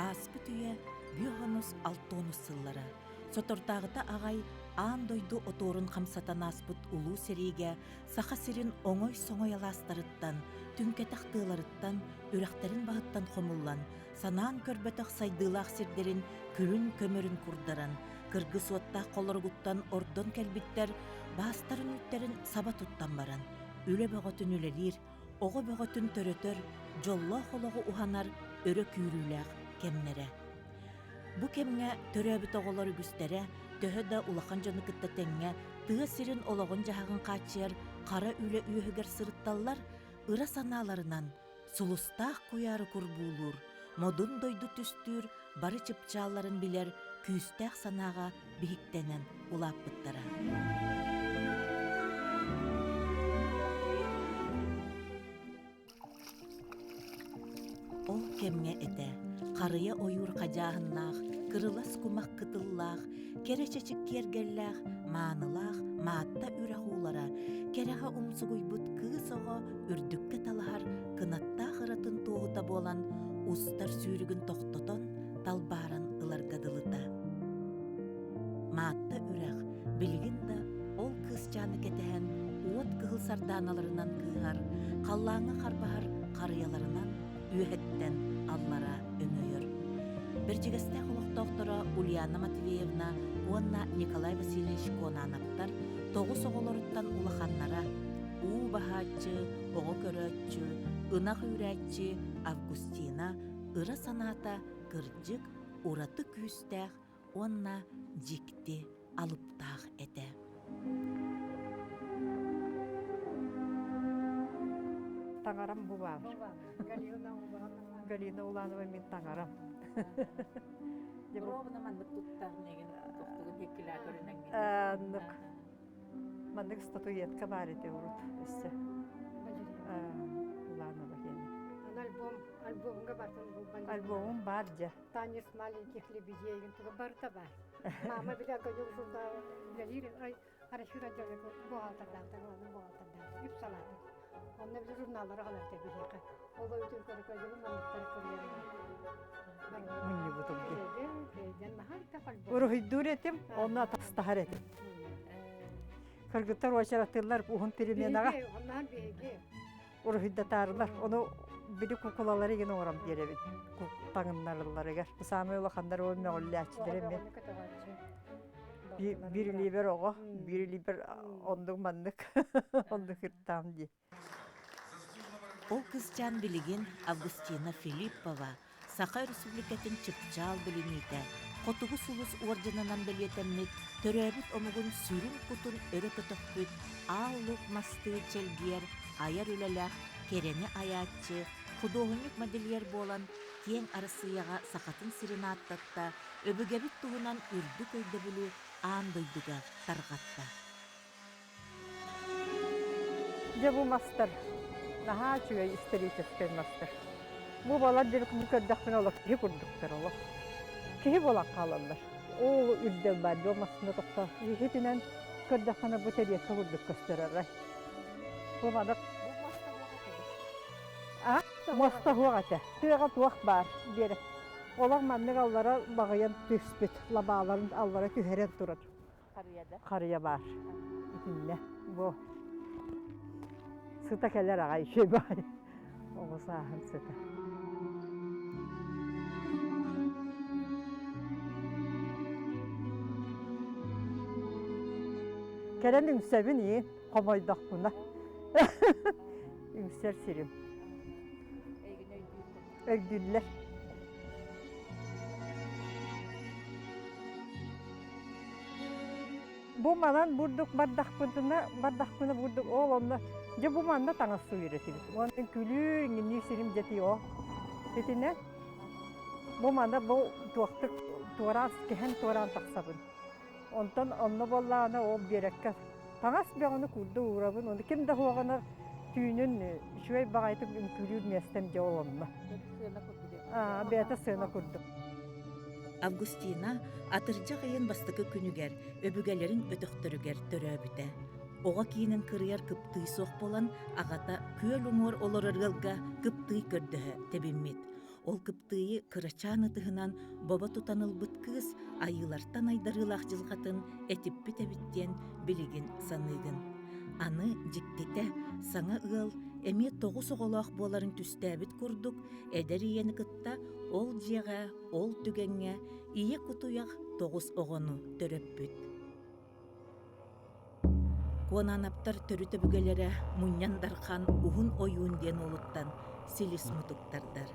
Аспыт үйе бүйохонус алтонус сыллара. Сотортағыта ағай аан дойду оторун қамсатан аспыт улуу сериге саха сирин оңой-соңой аластарыттан, түнкетақтыларыттан, үрәхтерин бағыттан хомуллан, санаан көрбөтөх сайдылақ сирдерин күрін көмөрін курдаран, кыргы суоттақ қолыргуттан ордон кәлбиттер бастарын ütтерин саба туттан баран, үле бөгөтүн үлелир, оғы бөгөтүн төрөтөр, жолло холоғы уханар өрө күүрүүлээх кемнере. Бу кемге төрөбүт оголор үгүстере, төһө да улахан жаны кытта теңге, тыа сирин ологон жахагын качыар, кара үле үйөгер сырытталлар, ыра санааларынан, сулустаах куяры курбуулур, модун дойду түстүр, бары чыпчааларын билер, күүстәэх санаага бихиктенен улааппыттара. Ол кемге эте, қарыя ойур қажағыннақ, кырылас кумақ кытыллақ, керечечік кергеллақ, маанылақ, маатта үрәхулара, кереға умсугуйбут кыз оғы үрдікке талахар, кынатта қыратын тоғыта болан, устар сүйрігін тоқтотон, талбаран ыларгадылыта. Маатта үрәх, білгін да, ол кыз жаны кетehen, уот кығыл сарданаларынан кығар, қаллаңы қарбахар қарыяларынан, үйәттен аллара өмөйөр. Bir жигесте холок доктора Ульяна Матвеевна, онна Николай Васильевич Конанаптар, тогуз оголоруттан улаханнара, уу бахачы, ого көрөтчү, ынак үйрәтчи Августина, ыра саната, кыржык, ураты күүстәх, онна жикти алыптаах эте. Таңарам bu var. Галина Уланова мен таңарам. Робына мандык туттар неген тоқтугун хеккилаа көрүнәң. Мандык статуэтка бар ете урут. Уланова кені. Альбомга бартын бұл. Альбомым бар же. Танец маленьких лебедей, туга барта бар. Мама биля гönü ушунда галири, ай, арашура жолы бухгалтерден, Үпсалады. Онда біз журналлары қалар табилеқа. Ола өтін көріп мамыттар көрген. Мынны бұтылды. Кейден махар та қалбо. Урухиддур етем, онна тастахар етем. Кыргыттар очараттылар ухун переменаға. Оннан беге. Урухиддатарылар. Оны бiri kukulaları yine oram yerevin. Tağınlarıları gel. Sami olakандар o meğullâçidir mi? Bir liber oğu, bir liber onduk mandık. Onduk hırttam diye. Ол кызчан билигин Августина Филиппова, Саха Республикатын чыпчал билините, Котугу сулус орденынан билетемнит, төрөбүт омугун сүрүн кутун өрө көтөкпүт, ааллук масты челгер, аяр үлелэх, керени аячы, художник модельер болан, тең арысыяға сақатын сирина аттатта, өбігебіт туғынан үрді көйді бүлі аан дойдыға тарғатта. Де bu master. Daha çöğe исторический master. Bu bala dedik bu kördakten olak ki kurduklar olak. Ki bolak kalanlar. O ürdel var o masında tokta. Yehitinen kördakana bu teriye kurduk gösterir. Bu madak. Masta huagata. Tüyega tuak var deri. Olak mandık allara bağayan tüspüt. Labağların allara tüheren durur. Karıya var. İtinle bu. Sıta keller ağay şey bari. O sahın sıta. Kelen ünsevin iyi. Komaydak buna. Ünser sirim. Ögdüller. Bu manan burduk bardak buna burduk oğlumla. Je bu manda tanga su üretildi. Onun külü ingin sirim jeti o. Betine bu manda bu tuaktık tuaras kehen tuaran taksabın. Ondan onunla bollağına o berekka. Tangas bir onu kurdu uğrabın. Onu kim de huağına tüyünün şöyle bağaytık külü mestem je oğlumla. Beyata sığına kurdu. Августина атыржа кайын бастыкы күнүгер, өбүгелерин өтөктөрүгер төрөбүтэ. Ога кийинен кырыяр кыптый соқ болан, агата күөл уңор олорыргалга кыптый көрдөһө тебиммит. ол кыптыйы кырачааны тыһынан боба тутанылбыт кыыс айылартан айдарыылаах жылгатын этиппит эбиттен билигин саныыгын. Аны жиктите саңа ыал эми тогус оголоох буоларын түстээбит курдук, эдер ийени кытта ол дьиэҕэ, ол түгэҥҥэ ийэ кутуях тогус оҕону төрөппүт. Куонанаптар төрүтө бүгэлэрэ муньян дархан уһун ойуун диэн олуттан силис мутуктардар.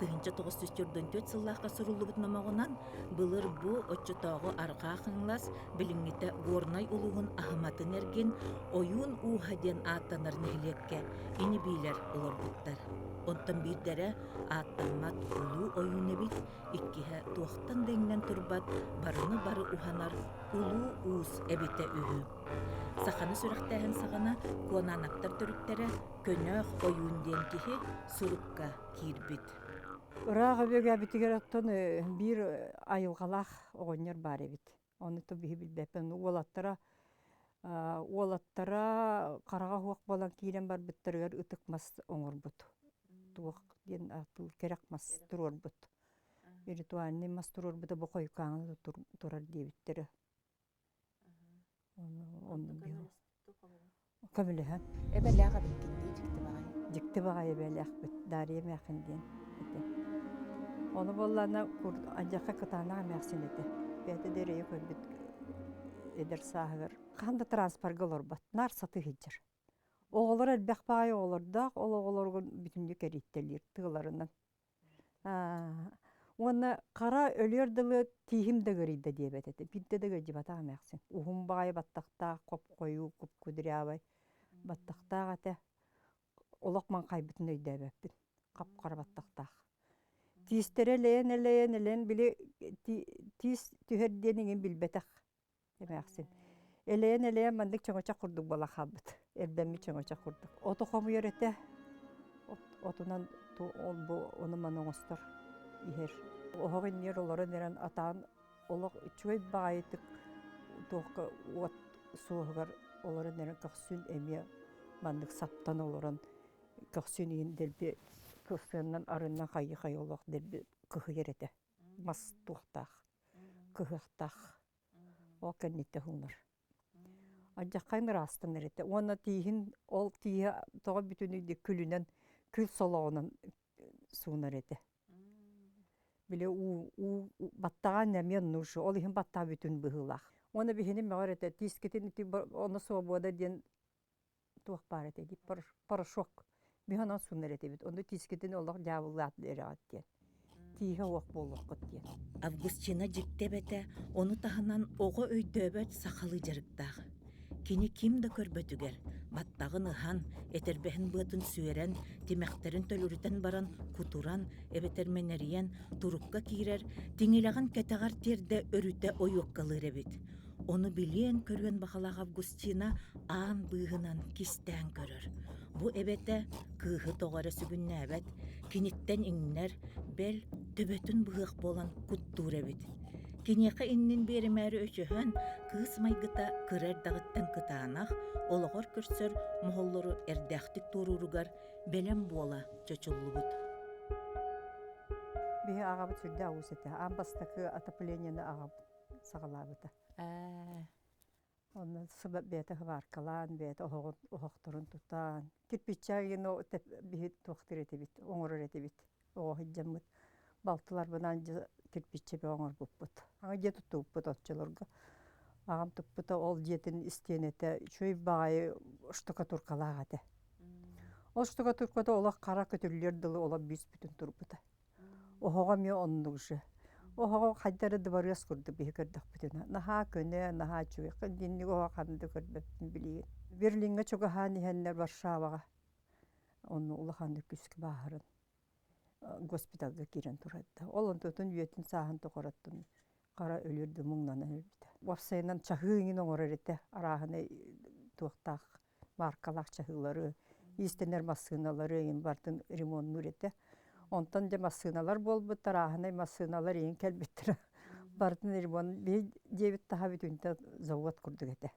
Тыһынча 944 сыллаахка суруллубут намагунан былыр бу оччотоого аргаахыңлас билиңите Горнай улугун ахыматын эргин ойуун ууха диэн ааттанар нэһилекке ини биилэр олорбуттар. Онтон биирдэрэ ааттанмат улуу ойуун эбит иккиһэ туохтан дэҥнэн турбат барыны бары уханар улуу уус эбите үһү. Саханы сүрэхтээһэн саҕана куонаанаттар төрүттэрэ көнөөх ойуун диэн киһи сурукка киирбит. Ырааға бөге битигер оттон бир айылгалах оҕонньор бар эбит. Оны то биһи билбэппен уолаттара карага хуак болан киирен барбыттарыгар ытыкмас оҥорбут. Туох диэн керек мас турорбут. Ритуальный мас турорбута бокойкааңы турар диэбиттери. Көмілі, Эбэлээҕа биткиндии жикти баҕай. жикти баға ебелек бит, дария мәхін ден. Оны боллана анжаққа кытанаға мәхсін еті. Бәті дәрейі көрбіт едер сағығыр. Қанда транспорға олар бат, нар саты хиджір. Оғылар әлбәқ бағай оғылардақ, ол оғыларғын бүтінді кәреттелер тығыларынан. Оны қара өлерділі тиімді көрейді деп әтеті. Бітті де көрді батаға мәқсін. Уғын бағай баттақтақ, қоп қою, қоп көдірі абай. Баттақтақ әті олақман қайбытын өйді әбәппін. Қап қара баттақтақ. Тиістері лейен біле тиіс түхерденіңін білбетақ. Мәқсін. Элейен мандық чоңоча құрдық бала қабыт. Әрбәмі чоңоча құрдық. Оты қомы өреті. Отынан оны маның остыр. Ихер. Оғын нер олары нерен атан олық чөй бағайытық тоқы от суығығар олары нерен қақсүн әме мандық саптан оларын қақсүн ең дәлбе қықсыннан арыннан қайы олық дәлбе қығы ереті. Мас туқтақ, қығықтақ. Ол кәнетті ғыныр. Ажаққайын растын ереті. Оны тейін ол тейі тоға бүтінігде күлінен күл солауынан суынар еті. Биле баттаған нәмен нұршы, ол ең баттаа бүтін бұғылақ. Оны бігені мәғар әті, тискетін оны суабуада ден туақ бар әті, порошок. Бігінен сұныр әті біт, оны тискетін олық жабылат әрі аттен. Тиіға оқ болуқ көттен. Августина жіктебеті, оны тағынан оғы өйдөбөт сақалы жарықтағы. Кені кимді көрбөтігер, баттағын ыхан, этербәхін бұтын сүйерен, темәқтерін төлірітен баран, кутуран, эбетерменерien, турукка кирер, теңелаған кәтәғар терді өріте ойуққалыр әбет. Оны білен көрген бақалақ Августина аан бұғынан кистен көрір. Бұ әбеті күйі тоғары сүгінне әбет, кенеттен еңнер, бәл төбетін бұғық болан күттур әбет. Кенеқі иннин берімәрі өчіхін кыз майгыта кырар дағыттан кытаанақ, олығыр көрсір мұғыллары әрдәқтік торуругар бәлем бола чөчілі бұд. Бейі ағабыт сүрді ауыз еті. Амбастақы атапыленені ағабыт сағалабыты. Оны сұбат бәті ғываркалан, бәті оғықтырын тұтан. Кирпичағын бейі тоқтыр еті біт, оңырыр еті біт. Оғы жамыт. Балтылар бұнан кирпиче бе оңыр бұппыт. Аңа жет тұтуыппыт отчылырға. Ағам тұппыта ол жетін істенеті чөй бағайы штукатуркалағады. Ол штукатуркада олақ қара көтірлер дылы ола бүйіс бүтін тұрбыта. Оғаға ме оннығышы. Оғаға қайдары дыбарыз көрді бейі көрдік бүтін. Наға көне, наға чөй. Қынденлігі оға қанды көрбәптін білейін. Берлинге чөгі ханы хәнлер Варшаваға. Оны ұлықанды күскі бағырын. Госпиталга кирен турады. Олон тутун үетін сахан тоқыраттын. Қара өлірді мұңнаны өлбіді. Вапсайынан чахыыңын оңырыр еті. Арағыны туақтақ маркалақ чахылары, истенер масыналары ең бардың ремонт нүреті. Онтан де масыналар болбыт, арағыны масыналар ең кәлбеттірі. Бардың ремонт бей дебет таға бүтінті зауат күрдік еті.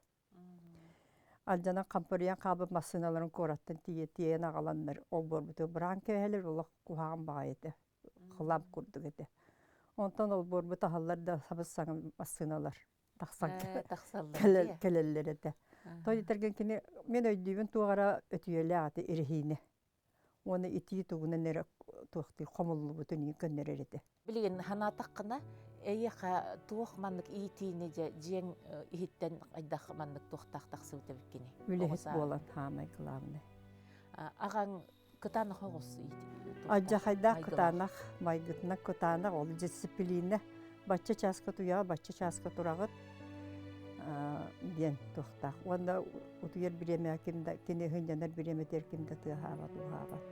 Алжанан кампыриян қабы масыналарын кораттан тиен ағаландар ол борбыты. Бұран кәйелер олық құғаған бағайты. хылам курдук эте. Онтон ол борбу тахаллар да сабыз саңым ассыналар. Тахсан Тахсаллар. келеллер эте. Той итерген кини мен өйдүбүн тугара өтүеле аты ирихине. Оны ити тугуна нере туахты комуллу бүтүн көннер эте. Билген хана таққына эйеха туох маннык иитине же жең ихиттен айдах маннык туохтах тахсы үтебиккени. Үлехет болан хамай главный. Агаң кытаны хогус ити. Аджа хайда кытанах, майгытна кытанах, ол дисциплина. Бачча часка туя, бачча часка турагыт. Ден туохтах. Онда утуер биреме кимда, кини хынjanар биреме теркимда тыхабат, ухабат.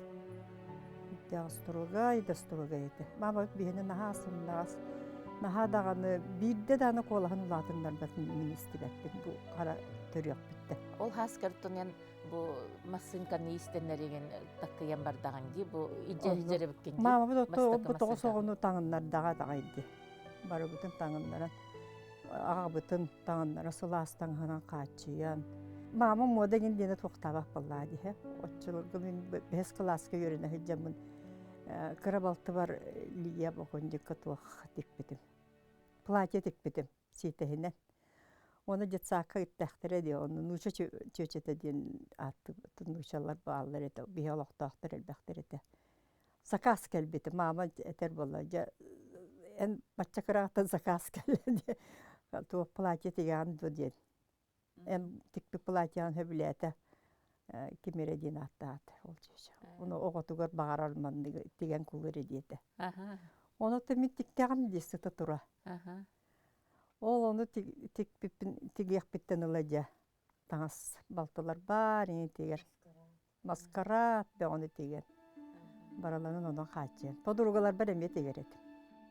Даструга и даструга эте. Мама бихне нахасындагас. Нахадаганы бирде даны колаһын латындар батын министрликтен бу кара төрөк битте. Ол хаскартонен бу массынканы истеннереген таккыян бардаган ди бу иджеребиккен. Мама бу тогосогону таңыннар дага дагайды. Бары бүтүн таңыннар. Ага бүтүн таңыннар сыластан ханан качыян. Мама мода гендене токтабак боллади he. Отчылыгы мен 5 класска йөренә хиҗамын. Карабалты бар Лия богондыкка туах тикпетим. Платье тикпетим ситеһинен. Оны жетсакка иттәхтере ди, оны нуча чөчете дин атты нучалар баалар эте, биологтактыр элбәхтер эте. Заказ келбети, мама этер болла. Эн баччакырактан заказ келди. Ту платье тигән дуден. Эн тикпе платьян хөбүләте. Кимере дин аттаат ол жеша. Оны оготугар багарар манды тиген кулыр диете. Оны темит тиктәгән дисте тура. Ол оны тигек биттен ылаҗа. Таңас балталар бар, тигер. Маскарад да оны тиген. Бараланын одан хачы. Подругалар береме тигерет.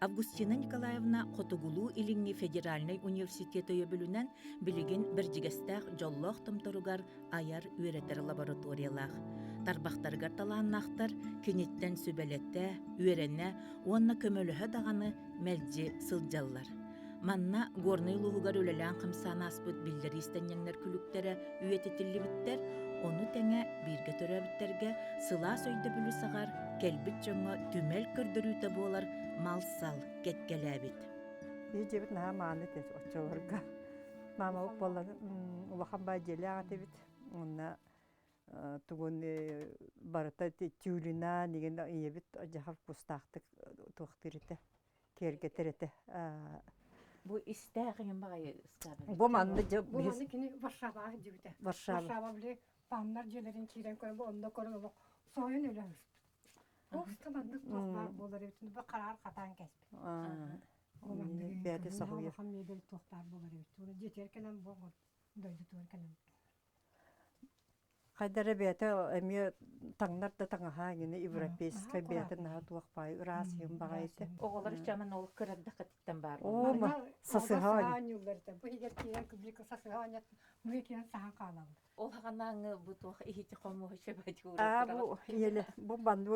Августина Николаевна Хотугулу Илинги Федеральный университеті өбілінен білеген бір жігістәқ жоллоқ тымтыругар аяр үйретер лабораториялақ. Тарбақтарғар таланнақтар кенеттен сөбелетті, үйеренне, онна көмөлігі дағаны мәлже сылжаллар. Манна горный луғығар өлелән қымсан аспыт білдері істеннеңнер күліктері үйететілі біттер, оны тәңе бірге төрәбіттерге сыла сөйді білі сағар, кәлбіт жоңа түмел көрдірүйті болар, малсал кеткеләбит. Бейджебит наға маны тез отчаларға. Мама боллады, улахан бай желі ағаты бит. Онна туғын барыта тюрина деген ебит жағар кустақтық туқтырыты, кергетіріті. Бу истәғен бағай скабын. Бу манды жа Бу маны кини Варшава дибите. Варшава биле паннар желерин кирен көрө бу онда көрө бу союн өлөбүз. Остамандык тохтар болар өтүн бу карар катан кеспи. Бәді сахуя. Хан мебел тохтар болар өтүн. Жетер кенен бу дойду тур кенен. Қайдары бәті әме таңнар да таңаға гені европейская бәті наға туақпай, ұрасыйын бағайды. Оғылар үшчамын ол көрәбді қаттықтан бар. О, ма, сасыған. Бу егер кирен күблік сасыған ят, бу екен сахан қалалды. Ол хағанаңы бұ туақ ихити қому шебәді Бу елі, бу банды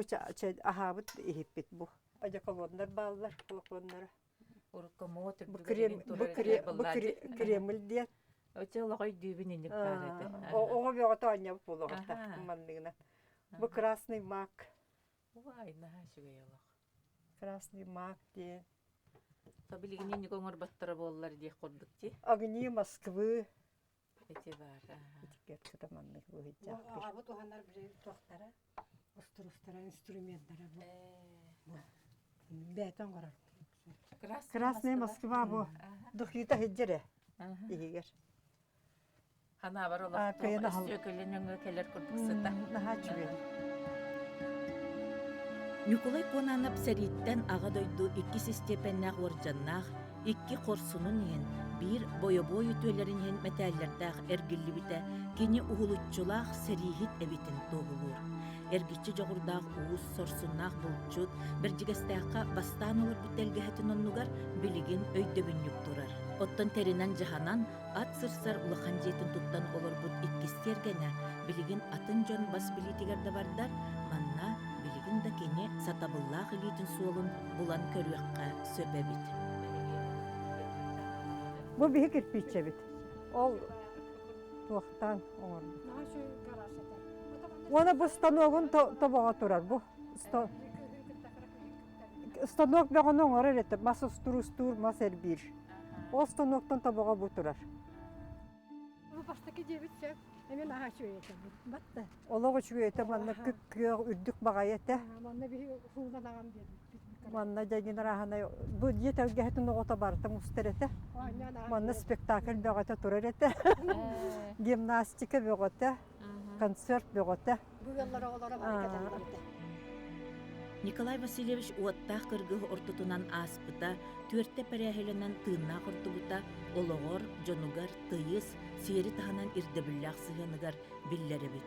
ахабыт ихиппет бу. Аja колондар балдар, колондар. Бу кремль дет. Өте олағай дүйбінінік бар еді. Оға беғата аня болуғата мандығына. Бу красный мак. Ой, наға шүгей олақ. Красный мак де. Табилігінен не көңір баттыры болылар дей қордық де. Огни Москвы. Өте бар. Кеткіті мандығы бұл хиджақ. Абы туғандар бір тоқтары, ұстыр-ұстыра инструменттары бұл. Бәтін қорар. Красный Москва бұл. Дұхита хиджері. Егер. Хана бар олақ өсті өкілін өңі келер көрдік сыта. Наға чүген. Николай Конанып сәреттен аға дойду 2 степеннақ оржаннақ, 2 қорсунын ен, бір бойы-бой өтөлерін ен мәтәлердәқ әргілі біті, кені ұғылытчылақ сәрихит әбетін тоғылыр. Әргітші жоғырдақ уыз сорсуннақ бұлтчуд, бір жігістәққа бастан олар бүтелгі әтін оннуғар білігін өйдөбіннік тұрар. Оттан терінен жаханан, ат сырсар улахан жетін тұттан олар бұд иккістергені, білігін атын жон бас білетігерді бардар, манна білігін да кені сатабыллақ илетін суолын бұлан көріққа сөбәбіт. Бұл бігі кірпейтші біт. Ол туақтан оңырды. Наға şu garaj eter. Оны бұл станогын тобаға тұрар. Бұл станок бөгөнөн орер ете, мас устур, мас эрбир. Ол станоктон табуга бу турар. Bu baştaki cebitse hemen aha şöyle battı. Олого чүгөйте манна күк үрдүк багайете. Amanla bir huğdan ağam dedim. Манна жагинар ахана бу жетелгехтин огота бартым устерете. Манна спектакль бөгөтө турар ете. Гимнастика бөгөтө, концерт бөгөтө. Bu yıllara olara var. Николай Васильевич уаттах кыргыһы ортутунан ааспыта, түөртте пәрәһеленен тыынна курдубута, ологор, жонугар, тыйыс, сиери таһанан ирдебиллах сыһыныгар биллеребит.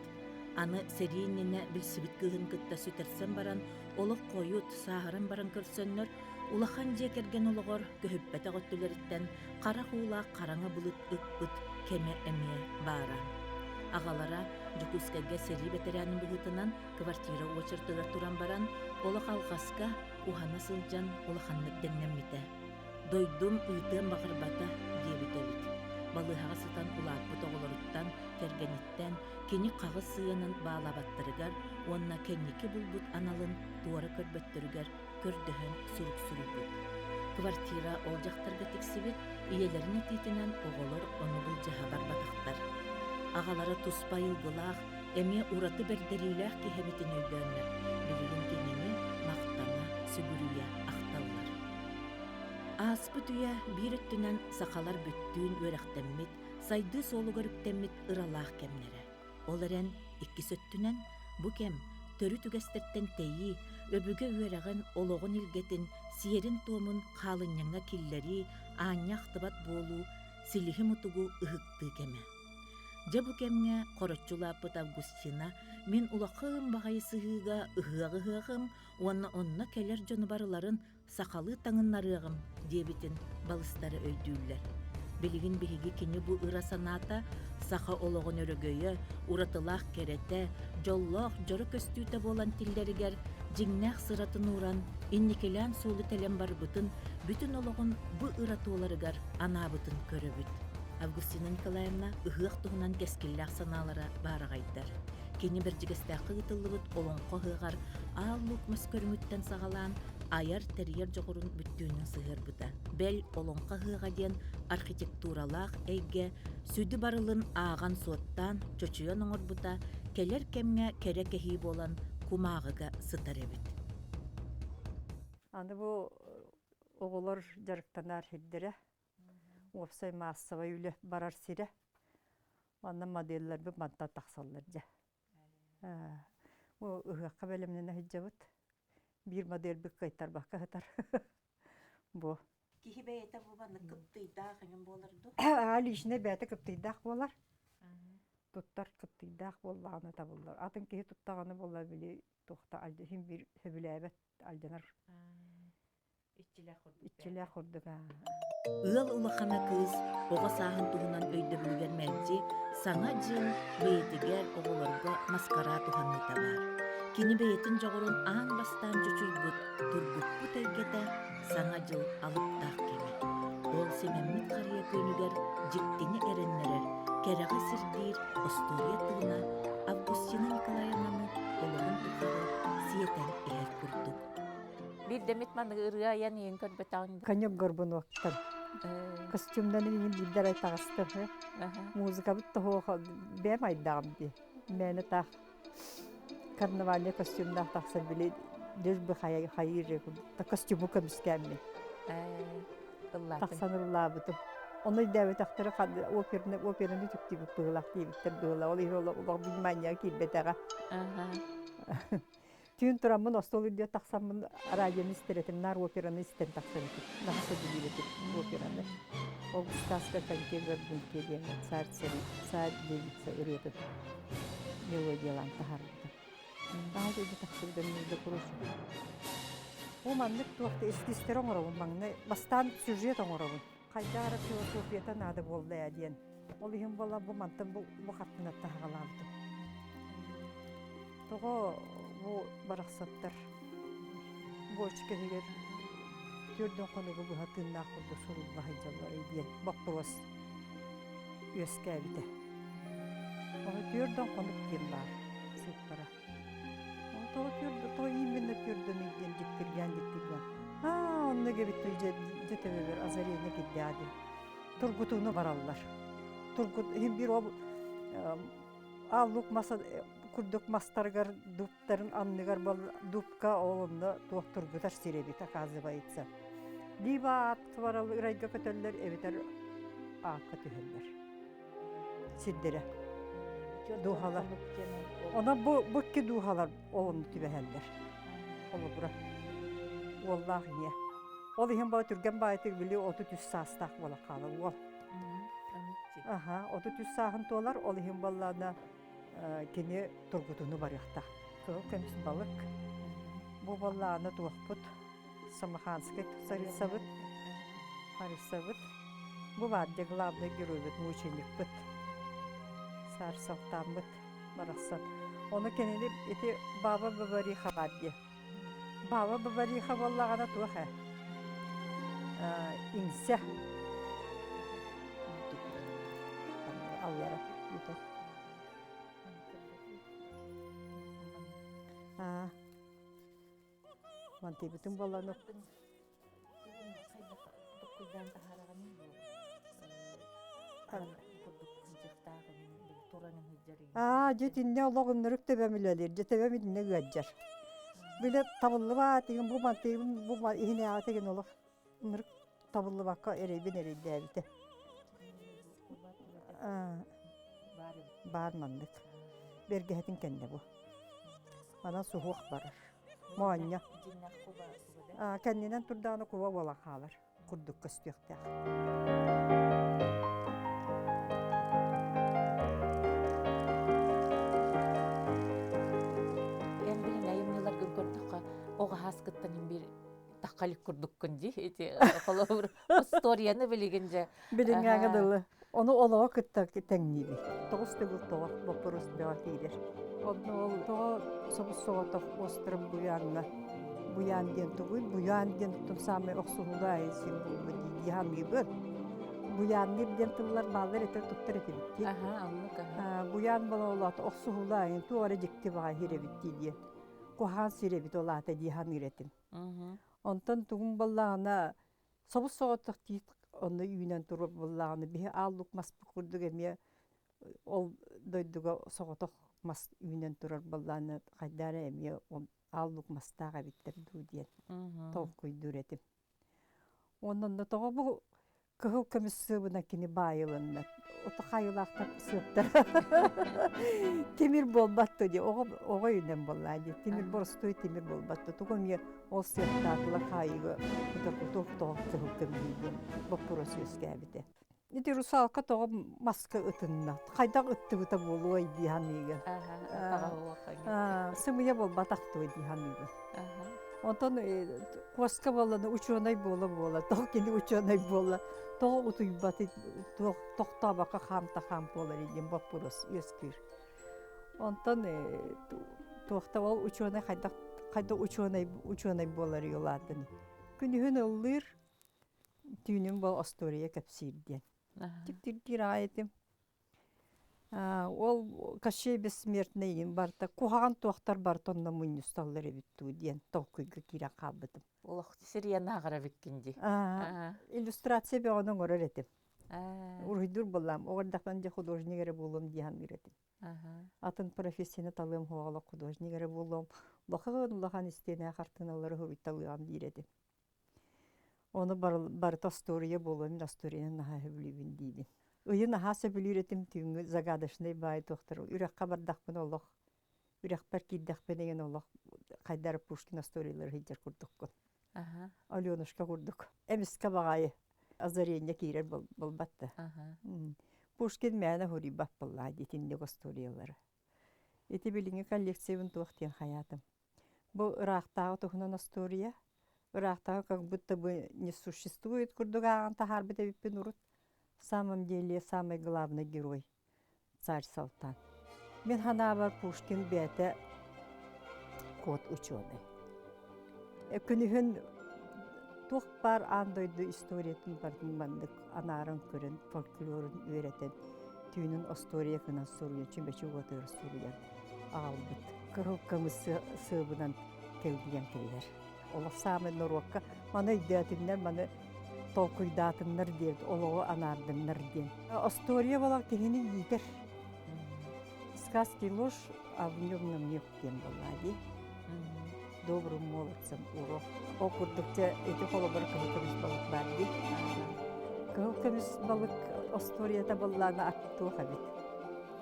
Аны серийиннене билсибит кыһын кытта сүтерсен баран, олох койут, сааһыран баран көрсөннөр, улахан жие керген ологор көһүппәтэ готтулериттен, кара хуулаак караңа булыт ыкпыт, кеме эмие баара. Агалара Жукускага сери ветеранын быһытынан квартира очертыгар туран баран, олох алгаска ухана сылжан улаханнык деннеммите. Дойдум ыытын багырбата диэбитебит. Балыһаға сытан улааппыт оголоруттан, кергениттен, кини кагыс сыйынын баалабаттырыгар, онна кенники булбут аналын туора көрбөттөрүгер көрдөһөн сурук-сурубут. Квартира ол жактарга тиксибит, иелерин титинен оголор ону бул жаһабар батактар. Агалара туспа йылгылаах, эме ураты бердерилээх киһэбитин өйдөөннөр, билигин кенини мактана сүгүрүйэ ахталлар. Ааспыт үйэ биир өттүнэн сакалар бүттүүн үөрэхтэммит, сайды соолугөрүктэммит ыралаах кемнере. Ол эрен икки сөттүнэн бу кем төрү түгэстертен тейи, өбүгө үөрэгэн ологун илгетин, сиерин туомун хаалынняңа киллери, ааннях тыбат боолу, силиһи мутугу ыһыктыы кеме. Жабу кемге короччулааппыт Августина, мен улахым багайы сыһыыга ыһыагы-ыһыагым, онна келер жону барыларын сакалы таңыннарыагым диэбитин балыстары өйдүүллер. Билигин биһиги кини бу ыра санаата саха ологон өрөгөйө, уратылаах керете, жоллоох жору көстүүтэ болан тиллеригер жиңнээх сыратын уран, инникелээн суулу телен барбытын, бүтүн ологон бу ыратууларыгар анаабытын көрөбүт. Августина Николаевна ыһыах туһунан кескиллээх санаалара баарагайдар. Кини биржигестээххы гытыллыбыт олоңхо ыһыгар ааллук көскөрүмүттен сагалаан аяр терьер жогорун бүттүүнүн сыһырбыта. Бел олоңхо ыһыга диэн архитектуралаах эйге сүдү барылын ааган суоттан чочуйон оҥорбута, келер кемге кере кэһии болан кумаагыга сытар эбит. Аны бу оголор жарыктанар хиддере. Опсай массава үле барар сире. Аны модельлер бу манта таксаллар же. О ыгакка белемнен хиджабыт. Бир модель бик кайтар бакка хатар. Бу. Кихи бейте бу баны кыптыйдаах эҥин боларду. Алишне бәте кыптыйдах болар. Туттар кыптыйдах боллаганы табылар. Атын кихи туттаганы болар били тохта алды хим бир хөбүләбет алдынар. Ичиле хурдуга. Ыал улахана кыз, оға сааһын туһунан өйдөбүлгер мэлжи, саңа жин бейетигер оголорго маскара туханныта бар. Кини бейетин жогорун аан бастан жучуйбут, тургуппут эйгете саңа жыл алыптаах кеме. Ол семеммит харыя көнүгер жиктини эреннерер, кереға сирдир, остурия тыына, Августина Николаевнаны олорун тухары сиетен эхер курдук. Bir demet man ırığa yan yen körbetan. Конек горбун вактан. Костюмдан ин бидер айтагысты. Музыка бутта хо бем айдам би. Мени так карнавальный костюмда такса били деш би хайыр та костюму камскәмме. Таксанырла буту. Оны дәвет актыры операны түктү булак диптер була. Ол ироло билмания килбетага. Түйін тұрамын, остолы дүйе тақсамын радионы істеретім, нар операны істен тақсан етіп, нақсы білетіп операны. Ол Стаска Контегар Бункеден, саат девица үретіп, мелодиялан тағарыпты. Daha da taqsirden müzde kuruş. O manlık tuaqta eskistер оңырауын маңны, бастан сюжет оңырауын. Қайдары философията нады болды әден. Ол ең бола бұл мантын бұл қаттына тағаланды. Тоғы бұл барақсаттар, бұл өчкелер түрдің қонығы бұл хатынна құрды сұлып бағайжалар еден. Бақпырос өске әбіті. Ол түрдің қонық келлар, сыппара. Тоғы именно түрдің еден жіктірген. Onunla gibi cetebebir azariyene gidiyordu. Turgutunu barallar. Turgut hem bir o avluk masa kurduk mastargar dupların anlıgar bal dupka oğlunda tuh turgutar sirebi takazı bayitsa. Diba at varalı ırayga kötüller eviter ağka tüheller. Siddire. Duhalar. Ona bu ki duhalar oğlunu tübeheller. Ola bura. Vallahi niye. Ol hem bana türgen bayıtır bili 33 sastak valla kalı. Ol. Aha, 33 sahın dolar ol hem vallahi kini turgutunu var yakta. Kömüs balık. Bu vallahi tuğput. Samahanskı sarısabıt. Harısabıt. Bu vadde glavda görübüt muçenik bıt. Sarsaltan bıt. Barasat. Onu kenedi eti baba babari havaddi. Baba babari havallahi ana tuğha. İnse. Allah'a yeter. Manti bütün ballarını jetinne Allah'ın nörük tebemilelir. Jetebemidinne göcer. Böyle tavıllı var diyen bu mantığın bu ihine ategen olur. Nörük tavıllı bakka ereybin ereydi. Barmanlık. Bergehetin kendi bu. Bana soğuk barar. Muanya. Kendinden turdanı kuva ola kalır. Kurduk kıstıyakta. En bilin ayımlılar görgördük oğa haskıttan bir takalik kurduk kunji. Kolor storyanı biligince. Bilin ağadılı. Onu olağa kıttak tengibi. Toğuz tegul toğuz vaporuz beğatidir. Onu oldu soğuz soğutak ostrum buyanla. Buyan diyen tuğuy, buyan diyen tutum sami oksuğunda ayınsın bu diyan gibi. Buyan diyen tıllar bağlar eter tuttar eti bitti. Anlık. Buyan bana olat oksuğunda ayın tuğara cikti bağı hire bitti diye. Kohan sire bit olata diyan üretim. Ondan tuğum ballağına soğuz soğutak deyip onu yünen durup ballağına bir ağlık mas kurduk emiye ol doyduga soğutak mas yünen durur ballağına kaydara emiye ağlık mastağa bittirdi diye tavuk koydur edim. Ondan da tağı bu kıhıl kömüs sığbına kini bayılınlar. Ota kayılakta sığıptır. Temir bolbattı diye. Oğa yünden bollaydı. Temir borstoy temir bolbattı. Tuğum ya o sığıptatıla kayığı. Tuğuk kıhıl kömüydü. Bopuros yüzgâbide. Nidi rusalka tağı maska ıtınna. Kaydak ıttı bıta bolu dihanıyı. Sımıya bolbataktı dihanıyı. Ondan koska balını uçuğunay bola. Tağı kendi uçuğunay bola. Tağı utuybatı toqta baka ham bolar edin bopuros yüzgür. Ondan toqta bol uçuğunay kayda uçuğunay bolar yoladın. Günühün olur. Düğünün bol astoriye kapsirdi. Тип айетим. Ол кашей бессмертныйын барта. Кухан туақтар бартонна муйнусталлары битту диен тоққыйга кира қабытым. Олақ сирияна ағара беккенде. Иллюстрация бе оның орар етим. Урхидур болам. Оғырдақтан же художникері болым дихан үретим. Атын профессияны талым хоғалы художникері болым. Лоқан істене қартыналары хұрытталыған дейретим. Onu barıt astoriye bolum, astoriyenin naha hüblübün deydi. Uyun naha sebülüretim tüngü zagadaşınay bayi doktor. Ürek kabardakpın olaq. Ürek berkiddakpın egen olaq. Kaydar Pushkin astoriyeleri hiccer kurduk. Alyonushka kurduk. Emiska bağayı azariyenya kirer bolbattı. Pushkin meyana huri bak bollaydı tindik astoriyeleri. Eti bilingi kolleksiyonun tuğtiyen hayatım. Bu Iraqtağı tuğunan astoriye. Ирактағы как будто бы не существует курдугаған тахар бите биппен урут. В самом деле самый главный герой царь Салтан. Мен ханабар Пушкин бете код ученый. Күнүхүн тух бар андойду историятын бардын мандык анарын көрін фольклорын үйретен түйінің история кынан соруя чүмбечи отыр соруя албыт. Кырыл кымысы сыбынан келдиен келер. Ola saamen norokka Маны үйдәтіннер, маны толкуйдатыннар дейд, олығы анардыннар дейд. Астория болақ кегені егер. Сказки ложь, а в нем нам нет тем была, ди. Добрым молодцем урок. Окурдукте эти холобар кылкымыз балык бар, ди. Кылкымыз балык Асторията балланы аттуға бит.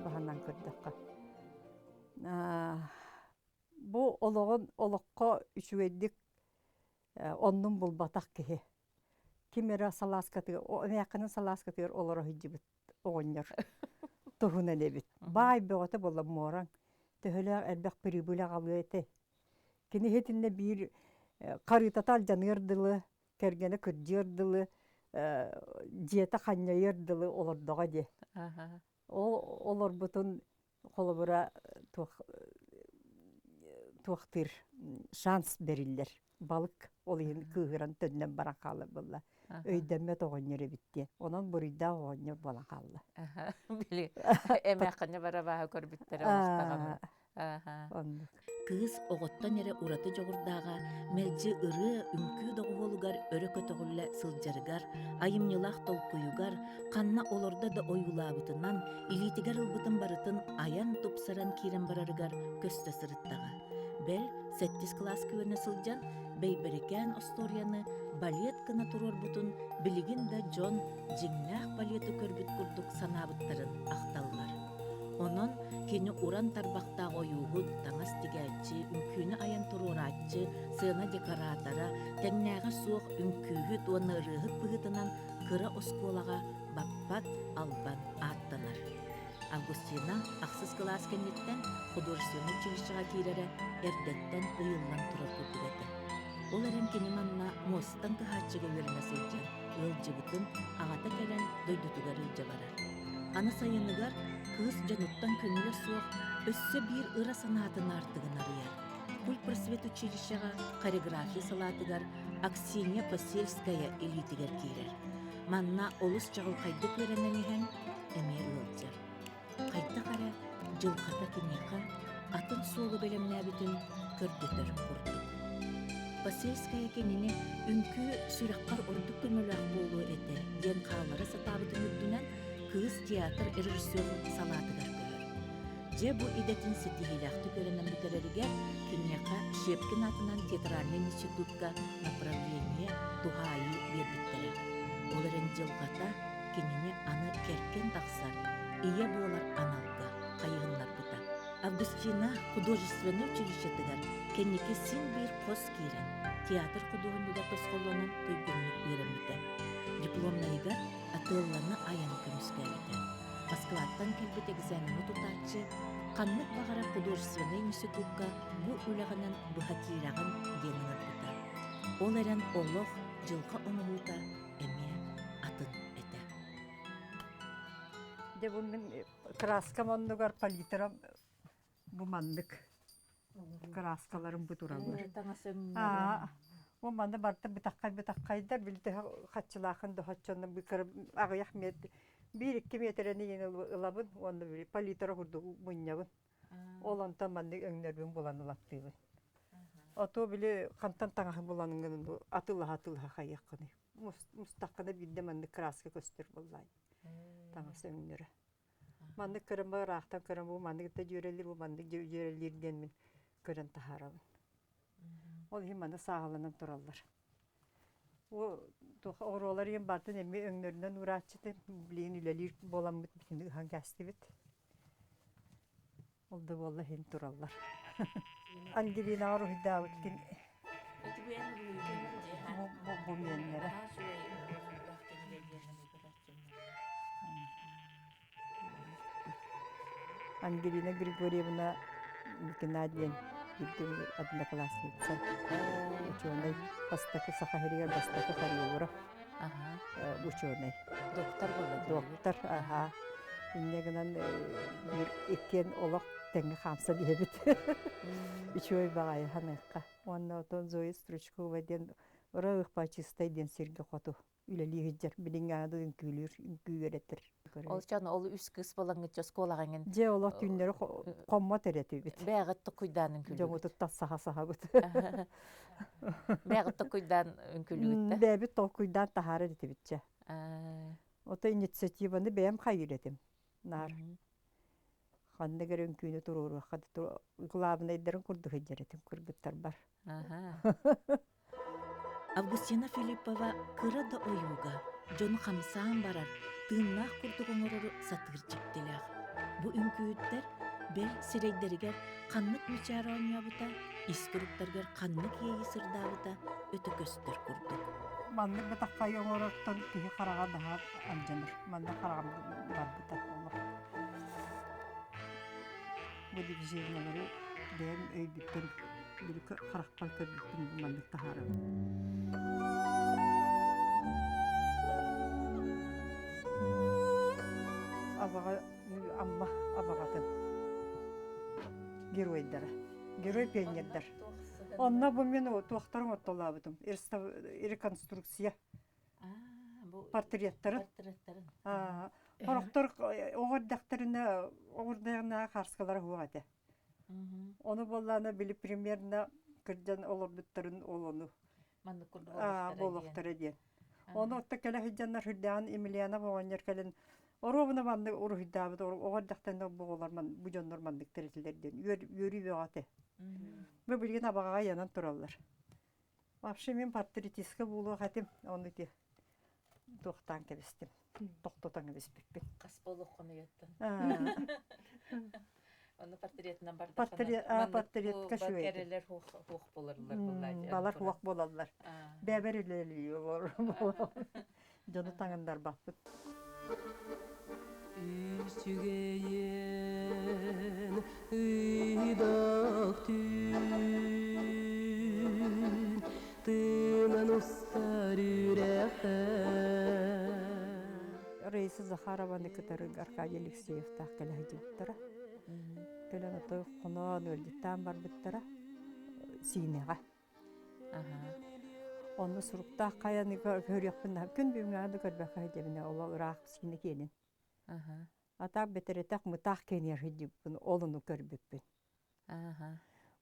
Бағанан көрдіққа. Бұл олығын олыққа үшуеддік онның бұл батақ кеге. Кемері саласкатығыр, мәқінің саласкатығыр олары хүджібіт оғыныр. Тұғын әлебіт. Бай бұғыты болы моран. Төхілі әлбәқ бірібілі қалу еті. Кені хетінде бір қарытатал жанырдылы, кәргені күрдерділі, диета қанайырдылы олардаға де. Олар бұтын қолы бұра туақтыр шанс берілдер. Балық ол ең күғыран төннен бара қалы бұлла. Өйдәмет оғыныр бітті. Онан бұрыйда оғыныр бала қалы. Били эмэкканьа бара баһа көрбүттер оҕустаҕамы. Кыз оҕоттон эре ураты жоғырдаға мэлжи ыры үңкүү доғуолугар өрө көтөҕүллэ сылдьарыгар, айымньылаах толкуюгар, ханна олорда да ойгулаабытынан, илиитигэр ылбытын барытын аян тупсаран киирен барарыгар көстө сырыттаға. Бэл 7 класс күөрүнэ сылдьан, бейберекээн Асторияны балет кына турор бутун билигин да Джон жиңнээх балеты көрбүт курдук санаабыттарын ахталлар. Онон кені уран тарбақтақ ойуғыд, таңас тигәтчі, үңкүйіні аян турураатчы, сыына декоратора, тәңнәға суық үңкүйіт оны ырығыт бұғытынан кыра осколаға баппат албан аттанар. Августина ақсыз класс кенеттен художественный училищеға кейлері әрдеттен ұйылынан тұрар күрдігеті. Ол әрен кені манна мостан кыхатчыға өріне сылжан, ылжы бұтын ағата кәлен дойдутугар ылжа барар. Аны сайыныгар кыз жануттан көңілі суық, өссө бір ыра санатын артығын арыяр. Куль просвет училищеға хореография салатыгар Аксинья Посельская элитигер кейрер. Манна олыс жағыл қайды көрененеген әме ылжар. Қайта қара жылқата кенеқа атын солы белемне бітін көрдетер құрды. Посельская кеніне үнкі сүраққар ордық көмілі болу еті, ден қағылары сатабытын үддінен кыз театр режиссерін салатыгар көрөр. Же бу идетін сетихилақты көренен бүтерерігер кенеқа Шепкин атынан театральный институтка направление тухайы бербіттері. Оларын жылғата кенене аны керкен тақсар, ие болар аналға, қайығынлар бұта. Августина художественный училищетігер кенеке син бір қос кейрен, театр художнуга тосқолланын тойгунлық берен біті. Дипломнайыгар атылланы аян көміскәйді. Москваттан келбет экзамені тұтатчы, қаннық бағара художественный институтка бұ үліғынан бұхатирағын деніңір бұта. Ол әрін олық жылға оңылуыта әме атын әті. Де бұнның краска манныгар палитра бұмандық. Краскаларын бұтыралар. О манда барта битаккайда билде хатчылахын да хатчаны бикер агыяк мет 1-2 метрени ени ылабын онда бир палитра курду муннябын. Олонта манды өңнөрбүн буланы лаптыбы. Ото биле кантан таңа буланын атылла хаякканы. Мустаккана бидде манды краска көстөр буллай. Таңа өңнөрө. Манды көрөм барактан көрөм бу манды да жөрелер бу манды жөрелерден мен көрөн тахарабын. Ол химаны сағалынан тұралар. О, оролар ем бартын әме өңнөрінен ұратчыды, білейін үлелер болам бұт бітінді ұхан кәсті біт. Олды болла хен тұралар. Ангелина арухида өткен. Бұл менлері. Ангелина Григорьевна Геннадьевна. Гиддим одноклассница. Ученый. Бастакы Сахария, бастакы Хариура. Ученый. Доктор болды. Доктор, ага. Иннегінен бір екен олық тәңі қамса дебіт. Учой бағайы ханыққа. Онна отон Зоя Стручкова ден ұра ұқпа чистай ден серге қоту. үлелиги жер билин ады үnkүгөреттер. Ол чаны ол үс кыз болаңы сколаганген Же олар түннері қомма теретибит. бәгытты куйдан үnkүлүгүт. Жоңутуттар саха бут. Бәгытты куйдан үnkүлүгүт. Бәбит толкуйдан тахары детибитче. Ота инициативаны бәм хайыретим. Нар. Ханнегер үnkүнү туруру хады главный эдерин курдук эдеретим кыргыттар бар. Августина Филиппова кырада оюга, жону хамсаан барар, тыыннаах курдук оңорору сатырчыктылах. Бу үnkүүттер бел сирейдеригер каннык мүчары ойнябыта, искуруктаргер каннык ейи сырдаабыта өтө көстөр курдук. Манны бытаккай оңороттон кихи карага daha анжаныр. Манны карагам бар быта. Бу движениялары дэм өйдүттен бир каракпан көрбүттүн манны тахары. Абага амма абагатын геройдары. Герой пионердар. Онна бу мен туактарым оттолабытым. Реконструкция. Портреттарын. Хороктор оңордактарына оңордагына карскалар хугате. Оны болланы билип примерно кырдан олорбуттарын олону. Болохтары ден. Оны отта келе хиджаннар хиддан Эмилиана Вогонер келен оробуна банды урухидабыт оңордактарына боголарман бужоннор мандык теретилерден. Юри бөгате. Бу билген абагага янан тураллар. Вообще мен портретистка болуу хатим, оны те тоқтан кебестим. Тоқтотан кебеспеппин. Кас болохкону яттан. Оны портретинен бар. Портретка шуй. Керелер хух боларлар буллар. Балар хуак болалар. Бәбер үлели olur. Жону таңындар бакпыт. Üstügeyen ıydak tün Tınan ustar yürekten Рейсы Захарованы кытары Аркадий Алексеев таққылы жуттара. Төлен отой қонон өлдіттен бар біттара синеға. Оны сұрықта қаяны көрекпін күн бүймеңді көрбәк әйдебіне ола ұрақ сине кенін. Атақ бетеретақ мұтақ кенер хидиппін, олыны көрбіппін.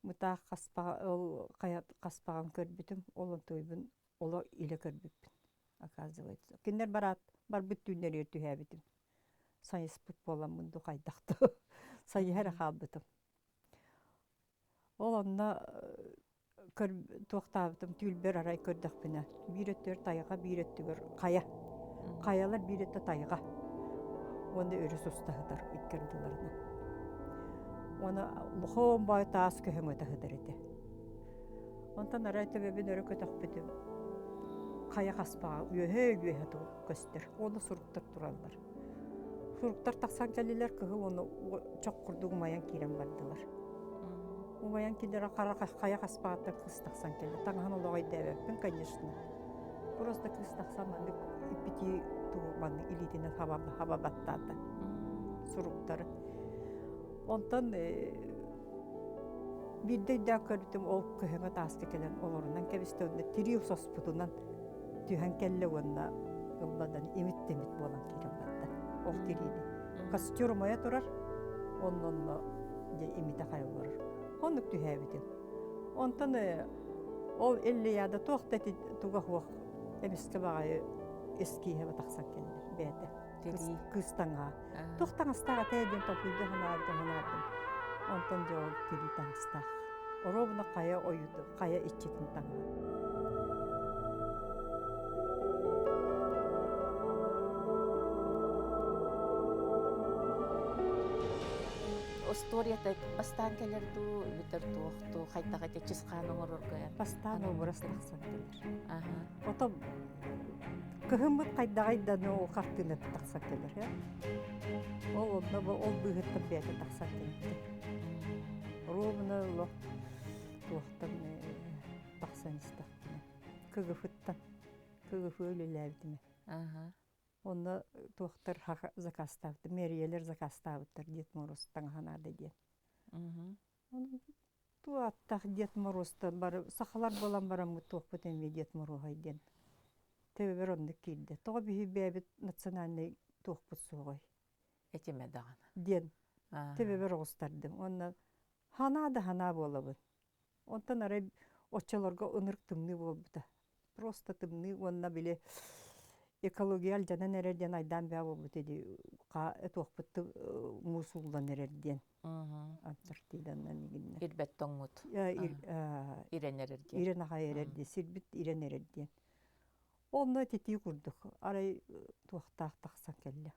Мұтақ қаспаған көрбітім, олын тойбін, олы илі көрбіппін. Оказывается. Кендер бар бүт түнер ерті әбітім. Сайыс бұт болам мұнды қайдақты. Сайы әрі қалбытым. Олынна тоқтабытым, түлбер арай көрдіқпіне. Бүйреттер тайға, бүйреттігір қая. Қаялар бүйретті тайға. Оны өрі сұстағыдар өткерділеріне. Оны лұқуын бай таас көйін өтіғыдар еді. Онтан арай төбебін өрі көтіқ бітім. Қая қаспаға үйе-үйе тұғы көстер. Оны сұрықтар тұралдар. Сұрықтар тақсан кәлелер күхі оны чоқ құрдығы маян керен бардылар. О маян келері қая қаспағаттан қыз тақсан кәлі. Таңған олағай дәвәппін, конечно. Просто қыз тақсан маңдық иппети тұғы маңдық илетінен хабабаттады. Сұрықтары. Онтан бірдейден көрдім ол күхіңі тасты келен оларынан кәбісті өнді тирию соспутынан түйен кәлі онына ұлладан еміт-деміт болан керен барды. Ол тирейді. Костюрмая тұрар, онынна еміті қай олар. Онық түйәбетін. Онтан ол әлі яда тоқтеті туға хуақ әміскі бағайы ескейе батақсан келді. Бәді. Кыстаңа. Тоқтаңыстаға тәйден топылды ғанардым. Онтан жауын тiri таңыстақ. Оробына қая ойуды, қая итчетін таңа. Осторията бастан келерді өтір тоқты, қайта-қайта чысқаның ұрырға. Бастан обырас тақсан келер. Ото көхімбіт қайда-қайданы ол қартыны тақсан келер. Ол бұғыттың бәді тақсан келер. Ровно лох туохтан тахсан истахтыны. Кыгыфыттан. Кыгыфы өлеләбдіме. Онда туохтар заказ тавды. Мериелер заказ тавдыр. Дед Морозтан ғанады ден. Туаттақ Дед Морозтан бар. Сақалар болан барамы туох бітенме Дед Морозай ден. Тебебер оннук киирде. Тоҕо биһи бэбит национальный туохпут суогой. Этиме дагана. Ден тебебер оҕустардым. Онна хана да хана болабын. Онтан арай оччолорго ынырык тымны болбута. Просто тымны онна биле экологияль жанан эрерден айдан бää болбут эди. Туохпутты мусулдан эрерден. Антарктиданан игинне. Ирбет тоңмут. Иренерер ден. Ирен аха эрерди. Сирбит ирен эрерден. Онна тити курдук. Арай туохтаах тахсан келле.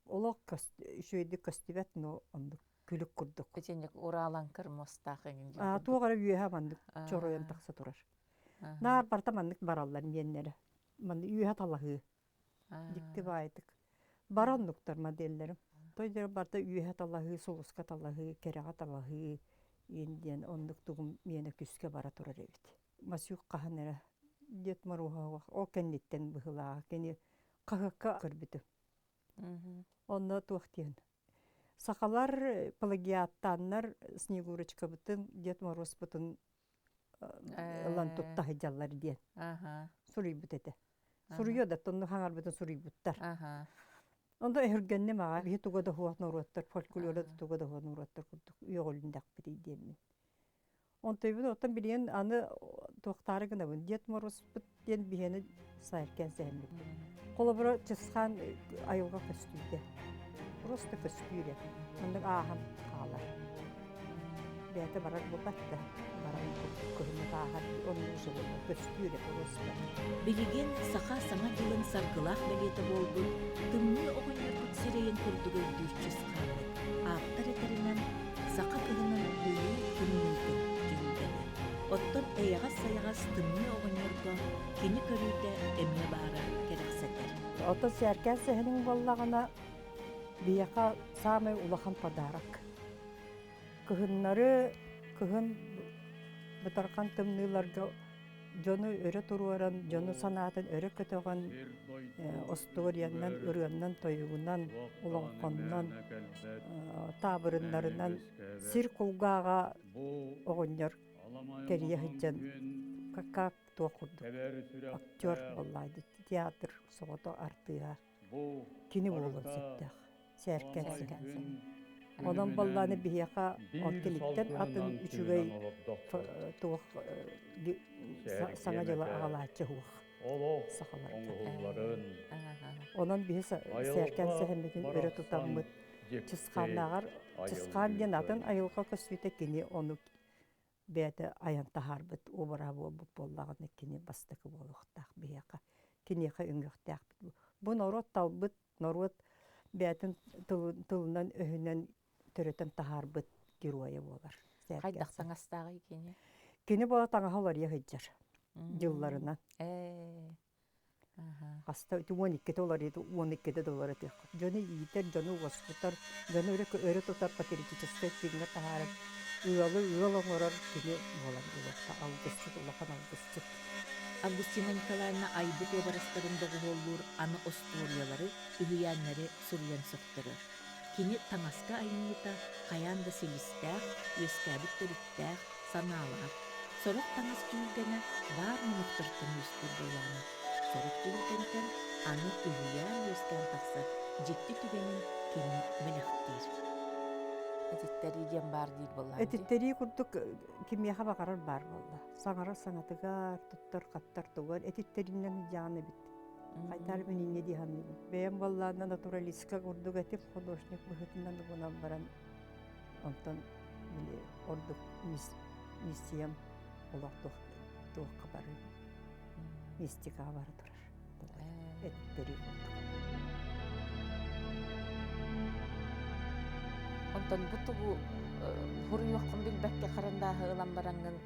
Олох шөйді көстібет, но ондuk күлік курдук. Этенек уралан кырмостаах эгин. Туғара үйеха мандык чороян тақса турар. Нар барта мандык бараллар меннері. Манды үйеха талахы. Дикти байтык. Баранлыктар моделлерим. Тойдер барта үйеха талахы, солуска талахы, кереға талахы. Енден ондук тугум мені күске бара турар эбит. Масюк қаханера. Дет маруха о кенниттен быхыла. Кені қағыққа кырбіті. Онна туақтен. Сақалар плагиаттаннар Снегурочка бутын, Дед Мороз бутын ылан туттахы жаллар ден. Сурый бут эте. Сурыйо да тонны хаңар бутын сурый буттар. Онда эхіргенне маға бихи тугада хуат нуруаттар, фольклорда тугада хуат нуруаттар курдук. Үйоғылындақ бітей деймін. Онда ебін оттан білген аны туақтары гына бун. Дед Мороз бут ден бихені сайыркен сәймін. Қолабыра чысқан айылға көстүйді. Просто көстүйді. Онның ағын қалар. Бәті барар бұлбатты. Барар көңіні ағын. Оның жылы көстүйді. Билеген саха саңа жылын саргылақ бәлеті болбын, тымны оғыныр бұт сирейін күрдігі дүйчіс қанық. Ақтар етерінен сақа кығының бұйы күннілді жүлдені. Оттон әйағас-сайағас тымны оғынырға кені көрүйді әме бара керексетер. Оттон сәркен сәхінің боллағына бияқа самай улахан подарок. Кығыннары, кығын бұтарқан тымныларға жону өрі тұруаран, жону санатын өрі көтіған осторияннан, үргеннан, тойығынан, уланқоннан, табырынларынан, сир құлғаға оғынер керия хыджан, как тоқырды. Актер боллайды, театр соғыты артыға, кені болын сеттіғ, сәркәнсі. Онан болланы бияқа онкеліктен атын үшігей туық саңа жылы ағалатчы хуық. Сақаларды. Онан бия сәркәнсі хәмметін өрі тұтамыд чысқанағар, чысқан ден атын айылға көсветі кені оны бәді аян тахарбыт, обыра болбыт боллағыны кені бастықы болуқтақ бияқа. Кенеқа үңгіқтақ. Бұ норот талбыт, норот бәтін тылынан өйінен түретін тахарбыт героя болар. Қайдақтан астағы екені? Кені бола таңағалар еғыджар жылларынан. Қаста $12 еді, $12 еді. Жоны иетер, жоны ғоспытар, жоны өрі тұтар патеритическай фигнер тахарып, ұялы оңырар кені болар. Алғыстық, ұлақан алғыстық. Августина Николаевна айбыт обарастарындағы олур аны осториялары, үгіянлары сурьян соқтыры. Кені таңасқа айныйта қаянда селістәқ, өскәбіт төріттәқ, саналақ. Сорық таңас жүлгені бар мұнықтыртын өстір боланы. Сорық жүлгентен аны үгіян өскән тақсы жетті түгенін кені біліқтір. Әтеттері ден бар дейд болар. Әтеттері күрдік кемияға бақарар бар болды. Саңара саңатығар, тұттар, қаттар тұғар, әтеттерінен жаны бітті. Айтар мен инне диханны бит. Бәйем болларына натуралистка күрдік әтеп, художник бұхытынан бұнан баран. Онтан біле ордық миссиям олақ туаққа бары. Мистикаға бары тұрар. Әтеттері күрдік. Онтан бұтығу хұрыйоққын білбәкке қарандағы ылан бараңын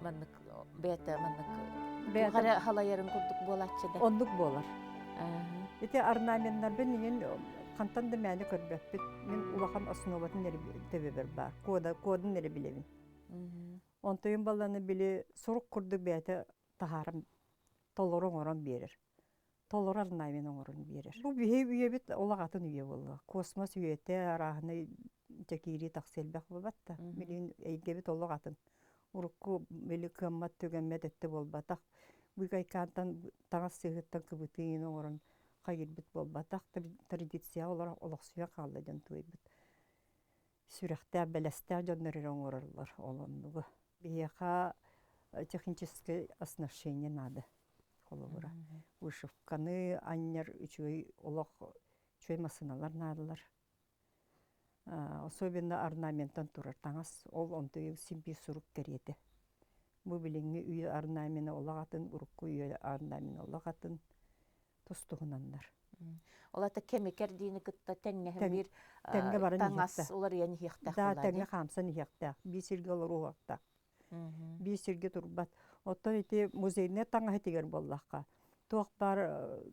маннык бәті маннык туғары халайарын күрдік болатчыда. Ондық болар. Эти орнаменттар мен қантан да мәні көрбәппет. Мен улахан основатын төбебер бар. Кодын нері білевін. Онтойын баланы біле сұруқ күрдік бәті тахарым толырың орын берір. Толыр орнамен орын берір. Бұл бейе үйе бет олағатын үйе болды. Космос үйеті арағыны жакири тақселбәк болбатта. Мен әйге бет олағатын. Урукку били кыммат төгәммәт әтті болбатақ. Быгайкантан таңас сыгыттан кыбытыын оңорон хайырбыт болбатах традиция олар олоксуя калладан туйбыт. Сүрәхтә бәләстә жоннорыр оңороллар олоннугу. Бияха техническое оснащение надо. Холовура. Вышивканы аннер үчөй олох чөй масыналар надылар. Особенно орнаменттан турар таңас ол онтуй симпи сурук керети. Бу билинги үй орнамені олагатын, урукку үй орнамені олагатын тустугунандар. Олата кемекер дейіні кытта тәңнәһін Тәң- бир тәңгә барын таңас иһектә. олар яны хияқтақ Да, болады. тәңе хамсан иһектә. Бисирге олар уақта. Бисирге турбат. Оттан ити музейне таңа хетигер боллаққа. Тоқ бар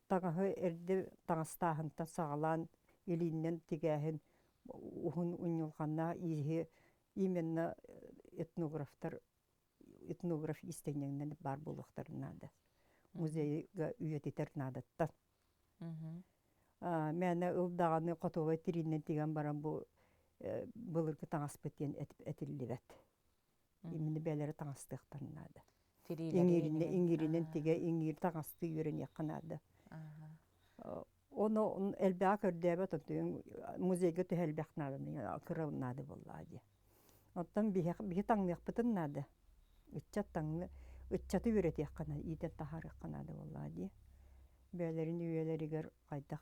таңаһы эрде таңастаһынтан сағалан илиннен тигәһин ухун уньулғанна иһи именно этнограф истеннен бар болуқтарынады. Музейга үйетитер надаттан. Мәне ылдағаны қотовай тириннен тиген баран бұл былырғы таңаспеттен әтіллебет. Имені бәлері таңастықтарынады. Иңиринен тиге иңир таңасты үйерен яқынады. Оны әлбәқ өрдәбет музейге түхәлбәқ надыны, кырылнады болады. Оттан бігі таңнық бұтын нады. Үтчаты үйреті яқынады, иден тахары яқынады болады. Бәлерін үйелерігер қайдақ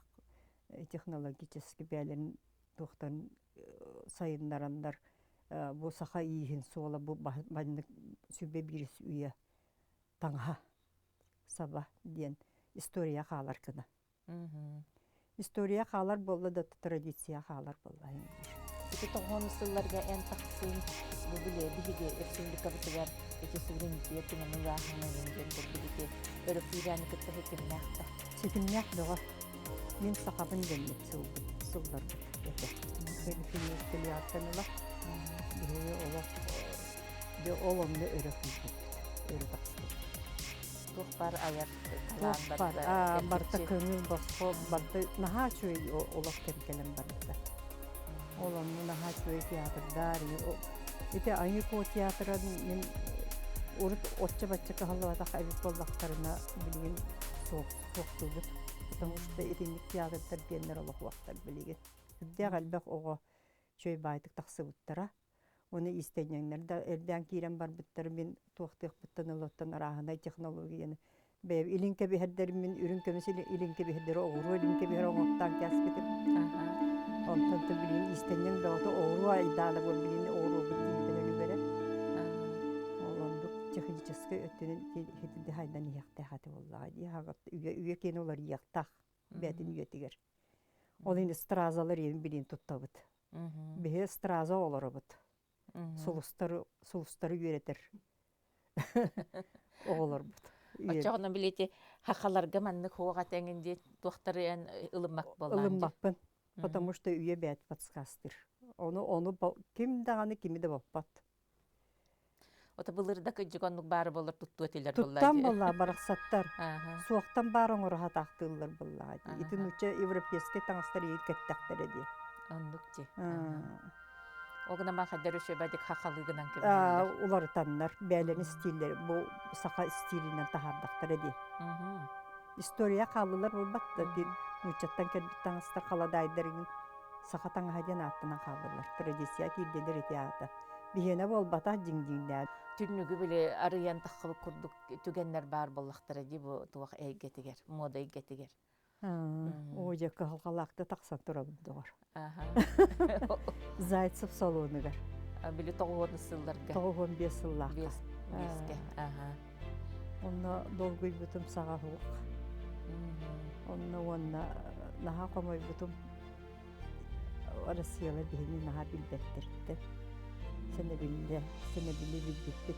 технологически бәлерін тоқтан сайындарандар бұл сақа иихин сола бұл бәлінік сүбе біріс үйе таңға саба ден история қалар кіна. История қалар болды да традиция қалар болды. Ити тоғоны сылларға ән тақсын бұл біле бігі республика бұтығар эти суверенитет на мылағына енген бұл білге өріп үйрәні күтті хекімнәқті. Секімнәқ доға мен сақабын денлеп сылдар бұт. Филиз телеаттаныла бігі олымды өріп үйріп. Тух бар аяр Барта көңіл басқо барта наға чөй олақ кәркелем барда. Олымны наға чөй театрдар. Ете Айнико театрын мен урут отча-батча кахаллаватақ әбіс боллақтарына білген соқты бұд. Потому что этинник театрдар деннер олық уақтар білген. Үдде қалбақ оға чөй байтық тақсы бұттара. Оны истенеңнер әрден кейрен бар бұттары мен туақтық бұттан ұлыттан арағынай технологияны. Бәйб илінке бігердер мен үрін көмесі илінке бігердері оғыру илінке бігер оңықтан кәс кетіп. Онтан білін истенең бәғыты оғыру айданы бұл білін оғыру бұттың үлігері. Оландық техническі өттенін хетінде хайдан ияқтай қаты боллаға. Үйе кен олар ияқтақ бәтін үйетігер. Ол енді стразалар ең білін тұттабыд. Бе страза олары бұд. Солустары үйретер. Оғылар бұд. Очоғына білеті хақаларға манны қоға тәңінде туақтары ән ылыммақ болған. Ылыммақпын. Потому что үйе бәт подсқастыр. Оны кем дағаны кемі де баппат. Ота бұлырда көджігонлық бары болыр тұтту өтелер болады. Тұттан болла барақсаттар. Суақтан барын ұрға тақтылар болады. Итін үче европейский таңыстар ейт кәттәқтер еді. Ондық же. Оғына ма қадар өше бәдік хақалығынан кемелер. Улар таннар, бәлені стилleri, бұл сақа стилінен тахардақтар еді. История қалылар бұл батты. Нүчеттен кәдбіт таңыстар қаладайдырын сақа таңғаден аттынан қалылар. Традиция келдедер еті аты. Бігені бол бата жиң-жиңдәді. Түннігі біле арыян таққылы күрдік түгеннер бар болақтар еді бұл туақ әйгетігер, мода әйгетігер. Оже қалғалақты тақсан тұра бұдығыр. Зайцев салоныгар. Білі 9 сылларға. 95 сыллақ. Беске. Онна долгой бұтым саға хуқ. Онна наға қомай бұтым Россияла бейні наға білбеттерді. Сені білі білбетті.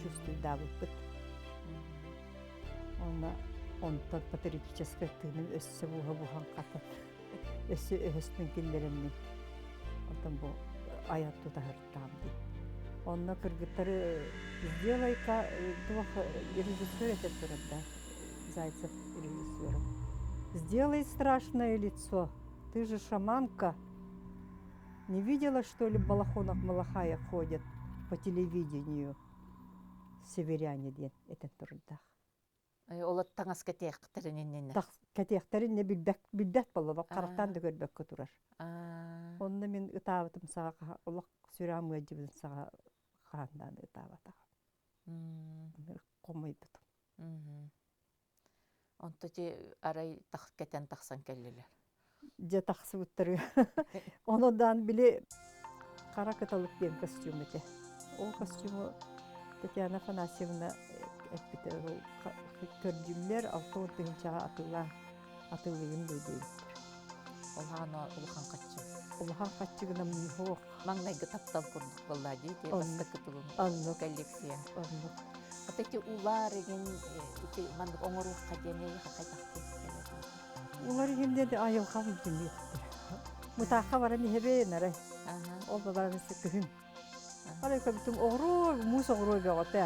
Чувствуйда бұппыт. Онтан патриотический тыным өссі бұған қатып. Өссі өстің келдерімнің. Онтан бұл аят тұтағырттам дейді. Онна кыргыттары сделай-ка режиссер это да, Зайцев режиссером. Сделай страшное лицо. Ты же шаманка. Не видела, что ли, в балахонах Малахая ходят по телевидению? Северяне ден, это трудах. Олар таңас кетеқтірін еннені. Кәтеқтәрін не билбәт боллар, қарақтан да көрбәккө турар. Онны мен ытабытым саға олақ сүрәм өйдібін саға қандан ытабата. Қомай бұтым. Онта те арай кетен тақсан кәлелер. Же тақсы бұттыры. Онодан біле қара каталог ден костюм ете. Ол костюмы Татьяна Афанасьевна көрдүмлер 6 чаға атылыйын дөйдейін. Олғаны ұлған қатшы. Улахан қатчыгына михоқ. Маңнайғы таптал көрдік болла дейді. Баста күтілін Аннық. коллекция. Аннық. Отети улар еген мандық оңыруқ қадемей қайтақ кетті. Улар егенде айылға мүмкін етті. Мұтаққа бара нехебейін арай. Ол да бара несі күхін. Арай көбітім оғыру, мұз оғыру беғоты.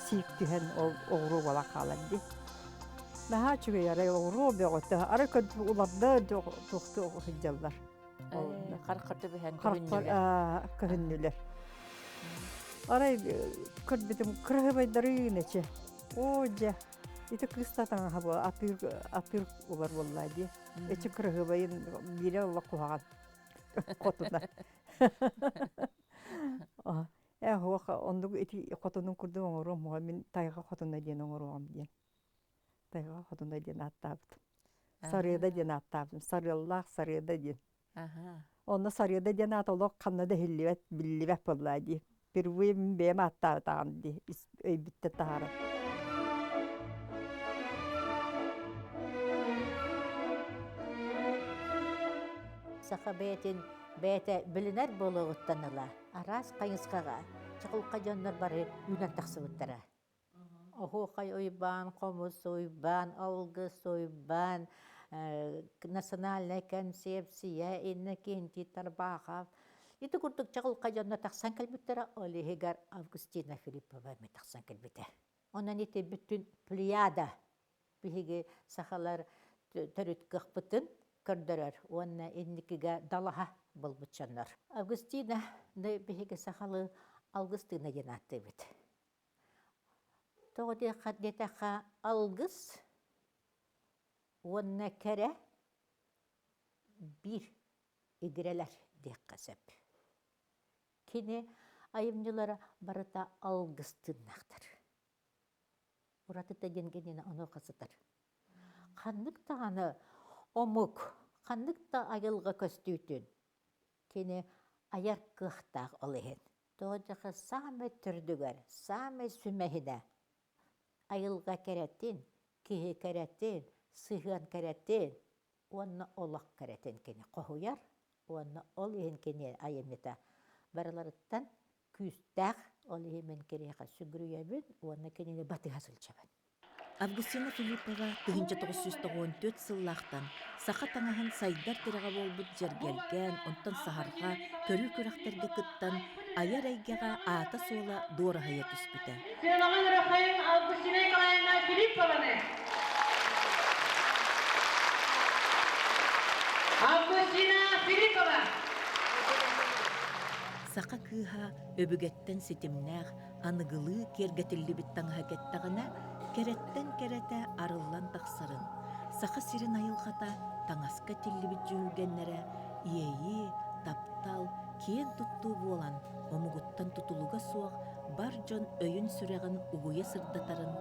Сиіп түхен оғыру бала қаланды. Наха чүгей арай оғыру беғоты. Арай көбітім уларда тоқты оғыржалдар. Қарқырды бәхен Қарқар күхіннілер. Арай көбітім күрі байдарын ече. О'жа. Ити кыстатан хабы апир улар боллайды. Эчи күрі байын бире олақ қуаған. Қотына. Ондық эти қотының күрді оңыру мұға мен тайға қотына ден оңыруғам ден. Тайға қотына ден аттабыд. Сарыда ден аттабыдым. Сарыллақ сарыда ден. Онда сарыда ден атылық қаннада хеллебет біллебет боллайды. Первые мен бәйім аттабыдағам де. Өйбітті тағарым. Саха бәйті білінер болу ұттаныла. Арас қайынсқаға, чықылқа жонлар бары үйнен тақсы ұттара. Оғуқай ойбан, қомыс ойбан, алғыс ойбан, национальная концепция, инна кенти тарбағав. Иті күрдік чықылқа жонлар тақсан кәлбіттара, олегігар Августина Филиппова мен тақсан кәлбітті. Онан еті бүтін плеяда. Бігі сақалар түріткіқ бұтын, көрдірер, онна енникіге далаға бұл бұтшанлар. Августина бігігі сақалы Августина енатты біт. Тоғыды қаддетаға алғыс, онна кәрі бір игірелер дек қасып. Кені айымнылары барыта алғыстыннақтыр. Ұратыта денгенені оны қасытыр. Қанлық тағаны омук, қандықта айылға көстүйтін. Кені аяр қықтақ олығын. Тоғыдығы самы түрдігер, самы сүмәхіне. Айылға кәрәттен, кеге кәрәттен, сыған кәрәттен, оны олақ кәрәттен кені қоғуяр, оны олығын кені айымнета. Барыларыттан күстәқ олығымен кереға сүгірүйәбін, оны кені батыға сылчабын. Августина Филиппова 1994 сыллақтан сақа таңаһын сайдар тираға болбут жергелген, онтан сахарға, көрі көріқтерге кыттан аяр әйгеға ата сола дора хая түспіті. Сенағын рахайым Августина Николаевна Филиппованы. Августина Филиппова. Сақа кыха өбігеттен сетімнәғ, анығылы кергетілі біттан хакеттағына кереттен керете арыллан тақсарын. Сақа сирин айылғата таңасқа тілібіт жүргеннері иеyi, таптал, кен тұтту болан, омугуттан тұтылуға суақ бар жон өйін сүрәғін уғуя сырдатарын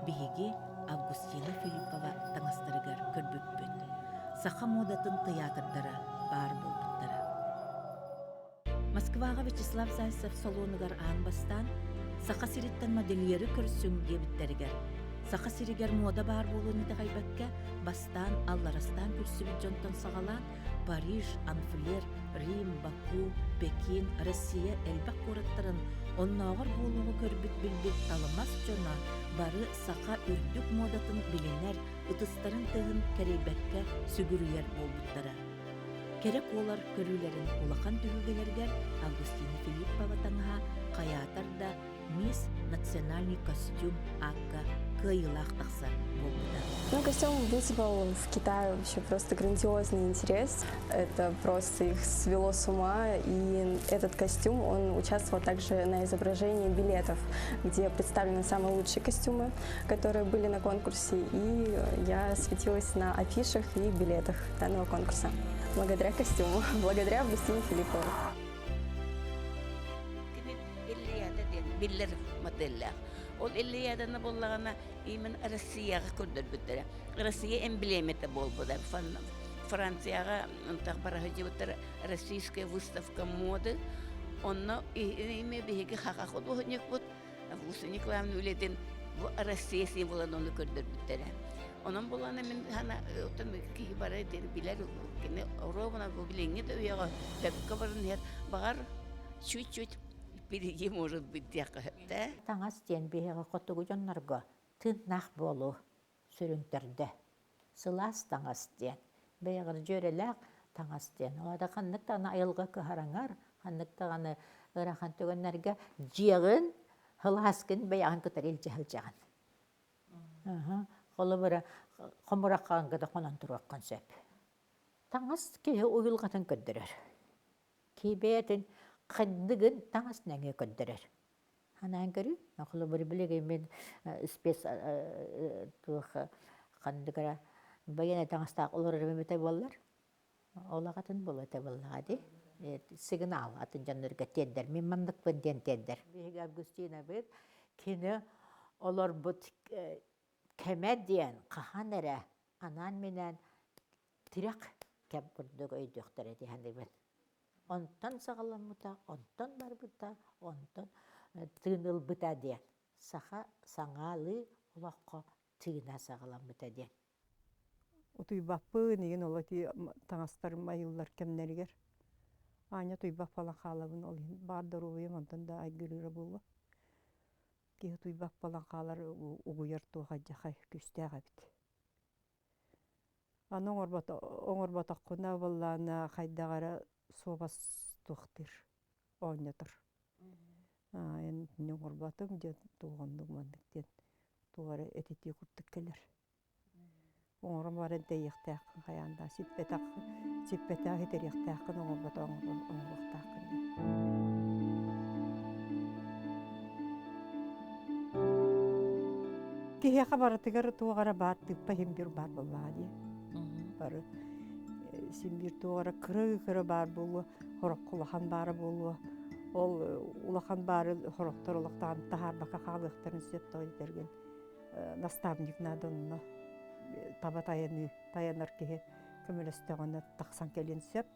бігеге Августина Филиппова таңастырығар көрбүппін. Сақа модатын театрдара бар болбуттара. Москваға Вячеслав Зайцев салоныгар анбастан сақа сириттен модельері көрсің дебіттерігер. Сақа сиригер мода бар болуыны да ғайбәкке бастан, алларастан күрсібіт жонтан сағалан Париж, Анфлер, Рим, Баку, Пекин, Россия әлбәк қораттарын оннағыр болуғы көрбіт білбіт талымас жона бары сақа үрдік модатын білінер, ұтыстарын тығын кәрейбәкке сүгірүйер болбыттара. Керек олар көрүүлерин улахан түгүгелергер Августина Филиппова таңа каятар да мисс национальный костюм акка кыйылах тахсар болбуда. Ну, костюм вызвал в Китае вообще просто грандиозный интерес. Это просто их свело с ума. И этот костюм, он участвовал также на изображении билетов, где представлены самые лучшие костюмы, которые были на конкурсе. И я светилась на афишах и билетах данного конкурса. Благодаря костюму, благодаря Августине Филипповой. Biller modeller. Ol 50 ýadyna bollagana imen Russiýaga köndürbütler. Russiýa emblemeti bolbuda. Францияга антак барахыжыбытыр российская выставка моды. Онно име биги хакахот бохник бут. Вусник вам үлетен Россия символын оны көрдөрбүттер. Онон боланы мен хана отан ки бара ден билер кене Европана бу биленге де уяга тепке барын хер багар чуть-чуть впереди может быть дякахта. Таңас тен беге котугу жоннорго тыннах болу сүрүнтерде. Сылас таңас тен. Бегер жөрелек таңас тен. Олада ханнык тана айылга кыхараңар, ханнык таганы ырахан төгөннәргә жыгын хыласкын бәян көтөр илҗәһил җаган. Холы бара комуракканга да конан тураккан сөп. Таңас ке уйылгатын көддөрөр. Кибетин кыддыгын таңас нәңе көддөрөр. Ханан көрү, холы бара билеге мен спец тух кандыгара баяна таңаста олар бемете боллар. Олагатын болот боллады. Сигнал атын жаннырга тендер. Мен мандык бенден тендер. Беге Августина бит кине олар бут комедиан каханера анан менен тирак кеп бурдук өйдөктөр эди хандыбын. Онтон сагаламыта, онтон барбыта, онтон тыныл быта ден. Саха саңалы улакка тыына сагаламыта ден. Утуйбаппы неген олати таңастар майыллар кемнергер. Аня туйбап пала халабын ол бардар уйым онтон да айгылыра болу. Ки туйбап пала халар угуяр туга жахай күстәгә бит. Аның оңорбата куна боллана хайдагара собас тухтыр. Онятыр. Ен оңорбатым же тугандык мандыктен тугары этити куттык келер. Оңорым бар эде яктак каянда сиппетак хитер яктак оңорбата оңорбактак. Кие хабаратыгар тугара бар типпа химбир бар боллади. Бар симбир тугара кыры бар болу, хороккулахан бар болу. Ол улахан бар хорокторлуктан тахар бака халыктарын сөп тойдерген. Наставник надонно таянар кие көмөлөстөгөнө таксан келин сөп.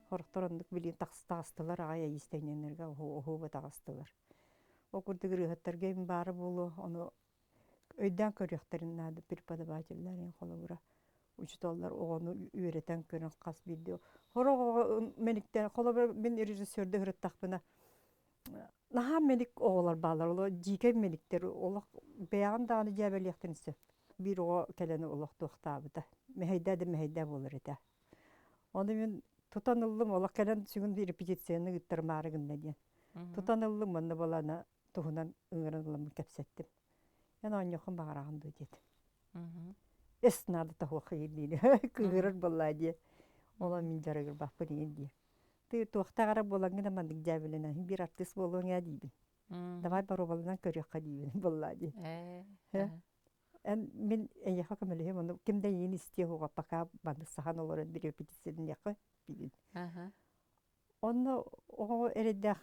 Хорокторындык билин тагыстылар ая истегенерге хобо тагыстылар. Окурдыгы хаттерге бары болу, оны өйдөн көрөктөрүн нады преподавательлерин холобура учтоллар огону үйрөтөн көрөн кас билди. Хорого мениктен холобура мен режиссердө хырыттакпына. Наха меник оголар балар, ол жике мениктер олак беянданы жабелектенсе. Bir o keleni olak toxtabıda. Meheyde bolur ede. Onu men tutanıllım olak kelen sügün bir repetisiyanı gittirmarıgın diye. Tutanıllım onu bolana tuhunan ıngırılımı kepsettim. Yani on yokum bağırağın dedi. Esnadı da hoqiyilini. Kıgırır bolla diye. Ola min jaragır bakpın diye. Tı toxtağara bolangına mandık jabelenen bir artist bolun ya diydim. Davay baro bolanan körüqa diydim bolla diye. Men yaha kameleyim onu kimden yeni istiyor o paka bandı sahan olarak bir repetisiyon yakı bilin. Onu o erede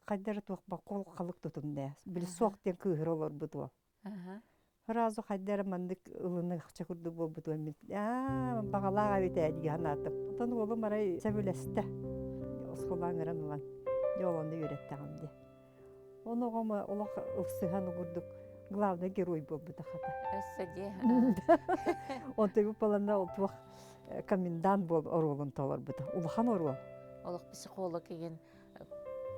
kadar toqba kol kalık tutumda. Bir soğuktan kıhır olur bu da. Razı kadar mandık ılını çakurdu bu bu men. Bağalağa bite diye anlattım. Onu oğlum aray sebüleste. Oskolangıran olan yolunda öğrettim diye. Onu ama ola ıfsıhan vurduk. Главный герой был бы тахата. Он тебе полана отвах комендант был оролун талар бы та. Улахан орол. Олық психолог еген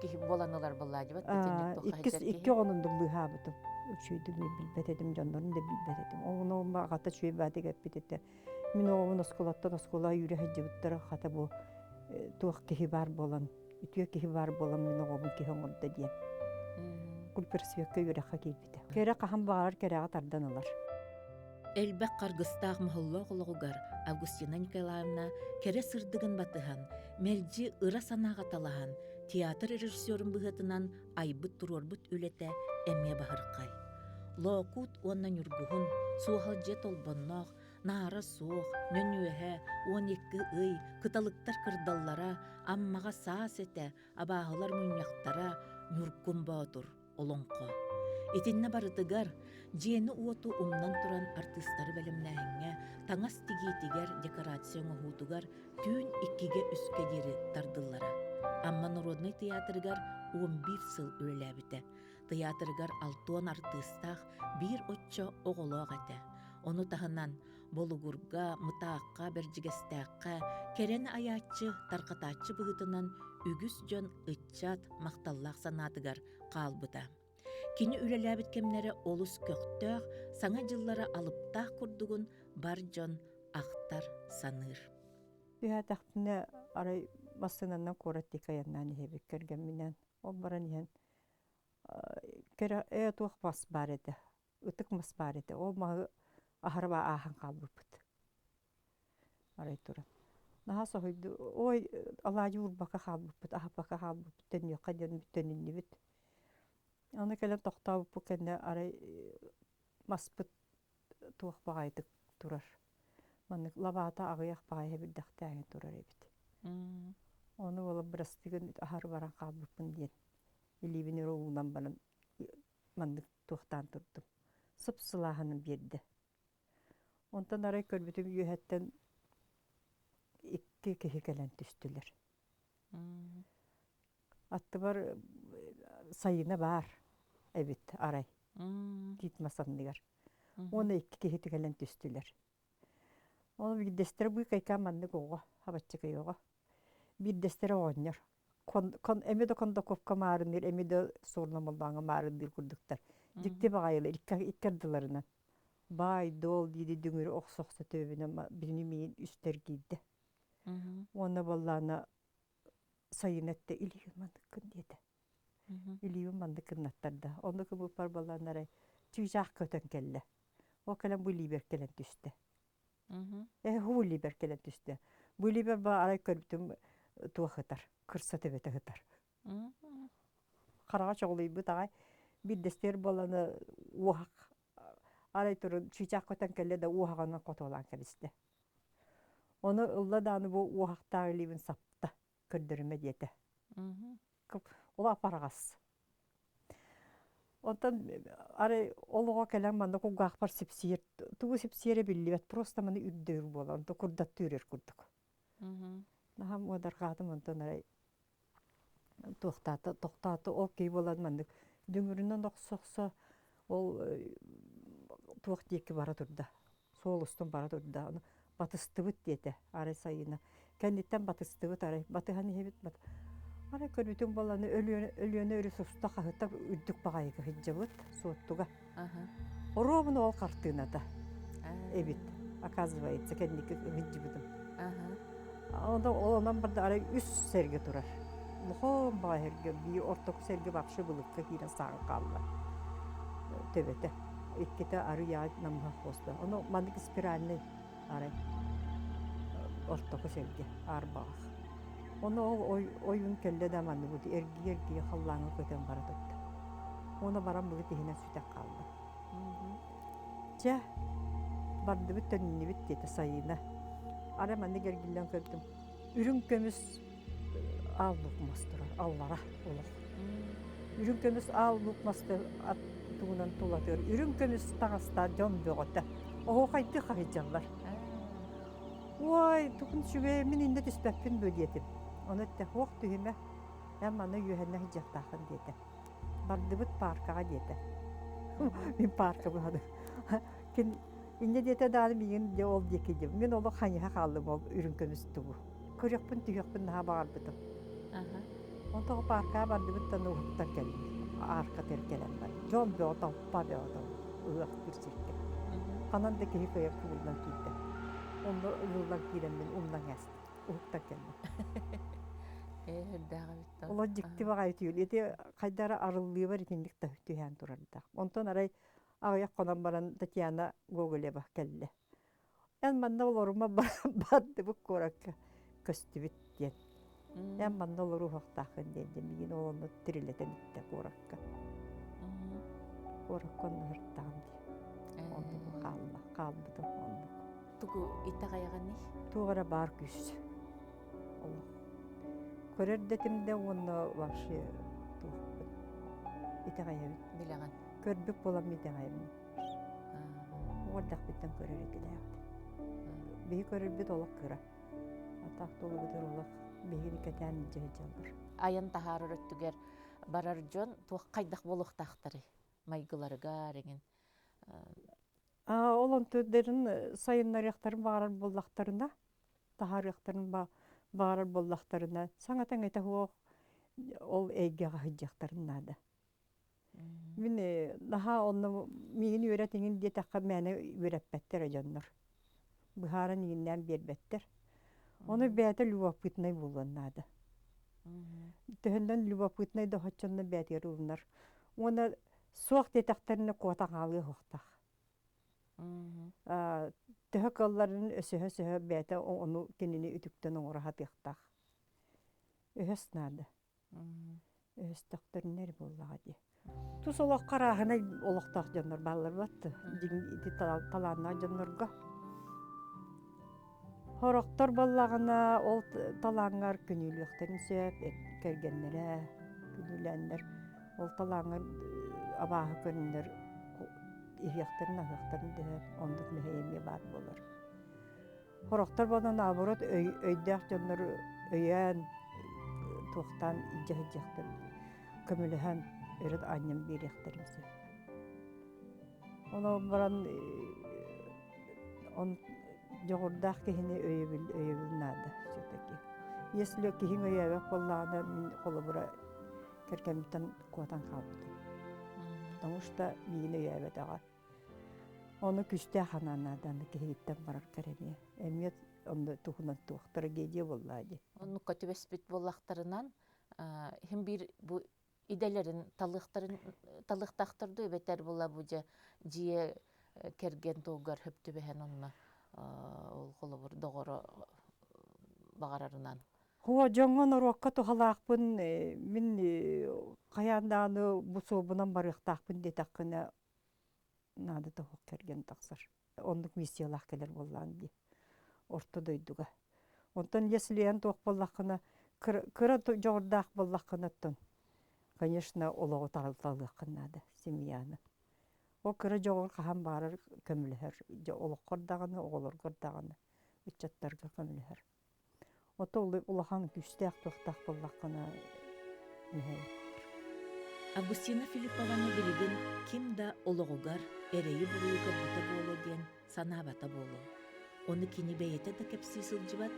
кихи боланалар болла дебат. İki onundum bu habıdım. Üçüydüm bilbet edim canlarını da bilbet edim. Onu mağata çöy bade gep bitete. Мен оғын осколаттан оскола үйрі хаджыбыттары хата бу туақ кихи бар болан, үтüе кихи бар болан мен оғын кихи оңырда дейін. Күлперсиөкке үйрәққа кейбіті. Кере қахан бағар кереға тардан олар. Элбек каргыстаах мохоллоох ологугар Августина Николаевна кере сырдыгын батыхан, мелжи ыра санаага талахан, театр режиссерын быһытынан айбыт турорбут үлете эмме баһыркай. Лоокут уоннан юргуһун, суохалже толбонноох, наара суох, нөнүөһэ, 12 ый, кыталыктар кырдаллара, аммага саас эте, абааһылар муньяхтара, нюргун боотур, олоңко. Итинне барытыгар, жиэни уоту умнан туран артыстары бэлэмнээһиҥҥэ, таңас тигиитигэр декорациоҥа хуутугар түүн 2-ге үскэ диэри тардыллара. Амма Народный театрыгар 11 сыл үлэлээбите. Театрыгар 6 артыстаах 1 отчо оголоох эте. Ону таһынан Болугурга, Мытаакка, Бержигестаакка, керен аяччы, таркатааччы быһытынан үгүс дьон ыччат макталлаах санаатыгар каалбыта. Кини үлэлээбит кемнере олус көктөөх, саңа жыллара алыптаах курдугун бар дьон ахтар саныыр. Түйәтәқтіне арай басынаннан кораттик аяннан ехебек керген менен. Ол баран ехен кері туақ бас бар еді, үтік мас бар еді. Ол мағы ахарба ахан қалбыпыт. Арай туран. Наха соғыйды, ой, алайы урбака қалбыпыт, ахапака қалбыпыт, төньеқа ден бүттөнінні бүт. Аны кәлен тоқтауып бұл кәнне арай маспыт туақ бағайдық турар. Маны лабата ағыяқ бағайы білдіқті әңі турар ебіт. Оны олы бірастығын ахар баран қалбыпын ден. Илибін ұруғынан баран мандық туақтан тұрдым. Сып-сылағының берді. Онтан арай көрбітім үйәттен 2 кехі кәлен түстілер. Атты бар сайына бар. Эбит арай. Кит масандыгар. Оны 2 кехи кәлен түстілер. Оны биддестері бұй кайка манны гоға, хабатчыка йоға. Биддестері оғыныр. Эмеде конда көпка марыныр, эмеде сорнамылдаңа марыныр күрдіктер. Дикте бағайылы, иккардыларынан. Бай, дол, дейді дүңірі оқсоқса төбінен біріні мейін үстер кейді. Оны баллана сайынетті илиюн мандықын деді. Илиюн мандықын аттарды. Оны көбі бар баллана арай түйжақ көтін келі. О кәлен бұл либер келен түсті. Ху либер келен түсті. Бұл либер ба арай көрбітім туақытар, кырса төбеті ғытар. Қараға чоғылый бұт ағай, биддестер баланы уақық. Арай тұрын түйжақ көтін келі де уақығынан қотолан кәлісті. Оны ұлладаны бұл уақықтағы либін сапты көрдіріме деді. Ол апарағас. Онтан арай олуға кәләң манда құлғақ бар сепсиер. Туғы сепсиері білі бәт, просто маны үрдер бол, онта күрдат түрер күрдік. Нахам одар қадым онтан арай тоқтаты ол кей болады мандық. Дөңірінен оқсоқса ол туақ дейкі бара тұрда. Сол ұстын бара тұрда. Батыстыбыт деді арай сайына. Кәндеттен батыстыбыт арай. Батыған ебет бат. Арай көрбітің баланы өліөні өрі сұста қағыттап үрдік бағайығы хиджабыт суоттуға. Оробын ол қартығына да. Эбит, оказывается, кәндекі хиджабыдым. Онан барды арай үс серге тұрар. Лұқым бағайырге, бей ортық серге бақшы бұлыққа кейден сағын қалды. Төбеті. Иккеті ары яғыт намға қосты. Оны мандық спиральный арай. Ортық серге, арбағық. Оны ойын кәлді даманды бұды, әргі қаллаңы көтен бара тұтты. Оны баран бұғы тегінен сүйтек қалды. Жа, барды бүт төніне бүт деді сайына. Ара манды кәргілден көрдім. Үрін көміс ал бұқмастырар, аллара олық. Үрін көміс ал бұқмастыр аттығынан тұлатыр. Үрін көміс тағаста жон бұғыты. Оғы қайды қағыджалар. Ой, тұқын шүбе, мен инде түспәппін бөлетім. Оны әтті оқ түйіме, әманы үйәнне жақтақын деді. Барды бұт паркаға деді. Мен парка бұғады. Инде деді даны мен де ол декедім. Мен олы қаныға қалдым ол үрін көмісті бұ. Көрекпін түйекпін наға бағар бұдым. Онтағы паркаға барды бұттан ұғыттан кәлім. Арқа теркелем бар. Жон беотау, па беотау. Ұғық бір серке. Қанан да кейі көйек күбілден кейді. Onda ılıllar kirenmen umdan gäst. Uhukta kelme. Daga bitti. Ola jikti baga ütüyül. Eti kaydara arıllığı var ikindik da tühen turarda. Ondan aray ağayak konan baran Tatiana Gogol'e bak kelle. En banda oloruma battı bu korakka. Köstübüt diyen. En banda oloru hoktağın diyen. Migin oğlunu tirileten itte korakka. Korakka onu hırttağım diye. Ondan bu kalmadı. Ondan. Tugu ita kayagan ni. Tuğara bar küs. Allah. Körer detimde onu vahşi tuğbun. İte gayabit. Bilagan. Körbük bolam ite gayabit. Ordak bitten körer ite Bihi körer bit olak kıra. Atak dolu bitir olak. Bihi niketen nice hecaldır. Ayan taharır öttüger barar jon tuğa kaydak boluq tahtırı. Maygıları garengin. Olan tüdlerin sayınlar yaktarın bağırar bollaklarına. Tahar yaktarın bağırar bollaklarına. Sanatan ete hoğ ol eygege hıcaklarına da. Min daha onu mini öğretinin diye takka mene öğretbetler ajanlar. Buharan iğinden berbetler. Onu beyte lüvapıtnay bulunnadı. Töhünden lüvapıtnay da haçanna beyte olunlar. Ona soğuk detaklarını koğatan alığı hoğtaq. Töhü kallarının ösöhö beyte onu kendini ütükten oğra hatықтaq. Öhös nadı. Öhös taktırın neri bollağı diye. Tus olaq qarağına olaqtaq canlar ballar battı. Iti talanna canlarga. Horoktor ballağına ol talangar künülüqterin söp kergenlere künülenler. Ol talangar abahı körünler ihiyaqterin ahıqterin de onduk meheyemye bar bolar. Horoktor badan aburot öydaq canlar öyen tuğtan icah-icahtan kömülühen öret annem bir yakterim söp. Onu baran on Joğurdaq kehini öyebil nada süteki. Yesli kehin öyebil kollağına min kolubura kerkemitten kuatan kalbıdı. Tamışta min öyebil dağa. Onu küste hananadan kehitten barar keremiye. Emiyet onu tuhunan tuğtara gece bolladı. Onu kötü bespit bollaklarından hem bir bu idelerin talıqtaqtırdı beter bolla buca ciye kergen toğgar höptü behen onunla. Ol kolubur doğru bağırarından. Huwa jongon orokka tuhalaqpın min qayandaаны bu sobunan barıqtaqpın detakına nada tohuk kergen taqsar. Onduk misiyalaq keler bollan di. Orta doyduga. Ondan yesliyen toq bollaqına kıra jordaq bollaqına ton. Конечно, oloğu taraltalığına semiyana. O kıra joğur qahan barar kömülher. Oloq qordağını, oğulur qordağını. Üçatlarga kömülher. Ota ulağan küstaq toqtaq bollaqına mühey. Августина Филиппованы билигин ким да ологугар эреyi буруйга бута боло диен санабата боло. Оны кини бейете да кепси сылжыбат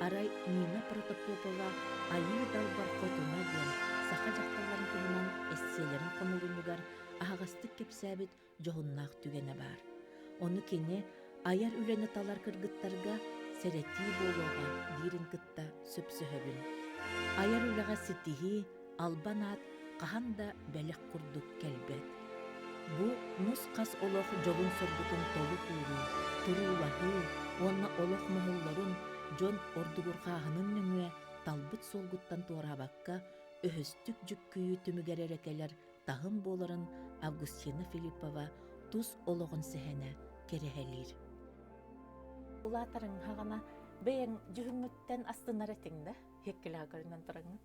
арай Нина Протопопова айы далбар хотуна диен саха жакталарын кулунан эсселерин конулунугар ағастык кепсәбит жоғыннақ түгене бар. Оны кини аяр үлені талар кыргыттарга серети болуға дирин кытта сөпсөһөбүн. Аяр үлеға ситихи албанат қаханда бәлек құрдық кәлбет. Бу нус қас олық жоғын сорбутун толу куру, турулахы, онна олық мұхылларын жон ордугур қағынын нүңе талбыт солгуттан туарабакка өһөстүк жүккүйі түмігеререкелер тахын боларын Августина Филиппова тус олығын сәхәне керехелер. Улатарың хағана бәйін жүхімміттен астынар етіңді, хеккілі ағарынан тұраңын.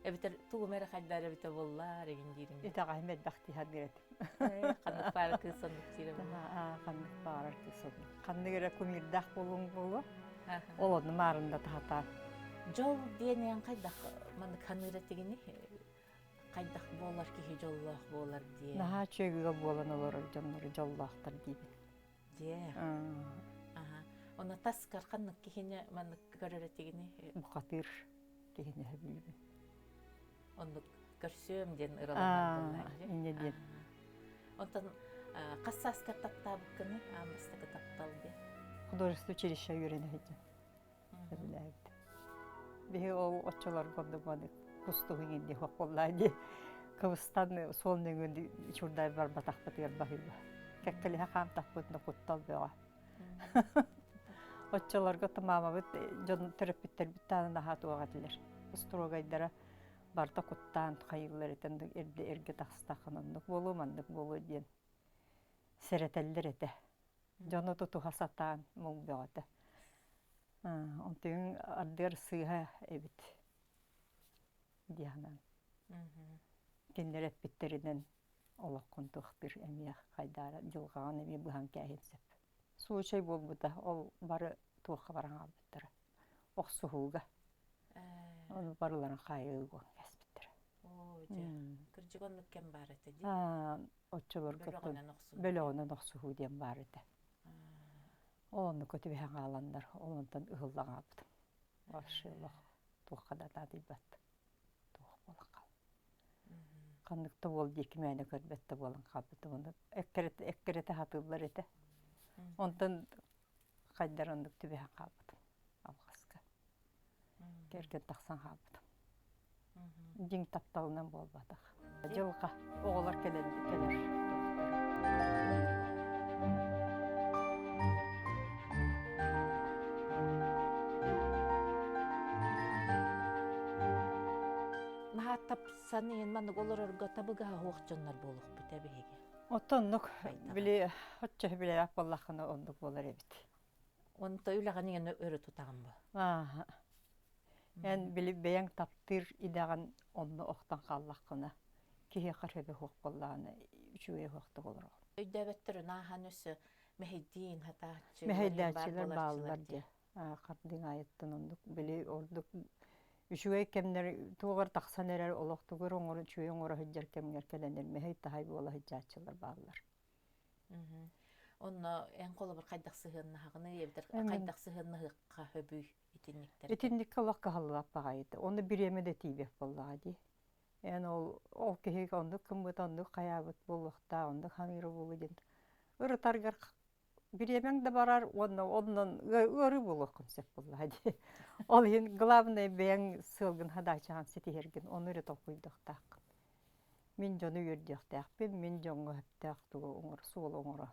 Әбітер туғымәрі қайдар әбіті боллар, егін дейрің. Ita Ahmet Bahtiyar geretim. Қанық бары кылсандық сирем. Kandık bağırar kısın. Kandık göre kumirdak bolun bolu. Olonu marında tahta. Жол дейінен қайдақ маны қаныры тегені қайдақ болар кехе жоллақ болар дие. Naha çögüge bolan olur canları jollahtar gibi. Дие. Оны таскар қанық кехене маны көрері тегені. Bu katır degene bilbin. Оны көрсөм ден ыраланар. İnce diyen. Онтан қассаскар таптабы күні, амыстығы таптал де. художество училище үйренеһиджи. Билэбит. Бихи ол оччолор гондугоны кустугун инди хоколлади. Кыбыстан солныңын чурдай бар батакпытыр бахыба. Кеккелиха хам таппытны куттал бега. Оччолорго тамамабыт жон терапевттер биттаны нахатуга дилер. Устрогайдара барта куттан кайыллар этен эрге тахстахынындык болу мандык болу диен. Серетеллер эте. Жону туту хасатан мул бега. Онтын ардер сыйга эбит. Дианан. Киндерет биттеринен олоққын тұқпир әмия қайдары жылғаған әмия бұған кәйінсіп. Суычай болбыда, ол бары туаққа баран албыттыры. Оқсуғуға. Оны барыларын қайығы көң кәсбіттірі. Кіржігонлық кәм бар еті де? Отчылар бөліғынан оқсуғу дем бар еті. Оны көті бәң аландар, онынтан ұғылдан албыдым. Ашылық туаққа да дады бәтті. Туақ болан қал. Қандықты бол декі мәні көрбетті болан қалбыды. Оны әккереті хатылар еті. Онтан қайдар ондық түбе қалбыдым. Алғасқа. Керген тақсан қалбыдым. Жин тапталынан болбадық. Жылға оғылар келер. Тапсан ең маны оларырға табыға оқ-жонлар болуқ бұт әбеге. Отоннық біле, отча біле апаллақыны ондық болар әбіт. Онта үйлаған ең өрі тұтағын бұ? Ән біле бәйін таптыр идаған онны оқтан қаллақыны. Кеге қаребе оқ болағыны, үшуе оқты болар. Өйдәбеттірін ахан өсі мәхейдейін хатачы? Мәхейдәчілер бағылар де. Қардың айыттын ондық біле ордық Үшуе кемнер туғар тақсан әрер олықтығыр оңырын чуе оңыры хыджар кемнер келенер мехей тахай бола хыджачылар бағылар. Онна ән қолы бір қайдақ сығынны хағыны ебдір қайдақ сығынны хыққа хөбүй етінніктер? Етіннікке лаққа халылап бағайды. Оны бір еме де тейбек болаға дей. Ән ол кехек ондық кімбіт ондық қаябыт болуқта ондық ханыры болу ден. Үрітарғар bir yemen de barar, ondan örü bulu konsept buldu hadi. Ol yin главный ben sılgın hadayçağın seti hergin, onu öyle topuyduk tak. Min jonu yürüdük tak, min jonu hep tak tuğu oңır, suğul oңıra.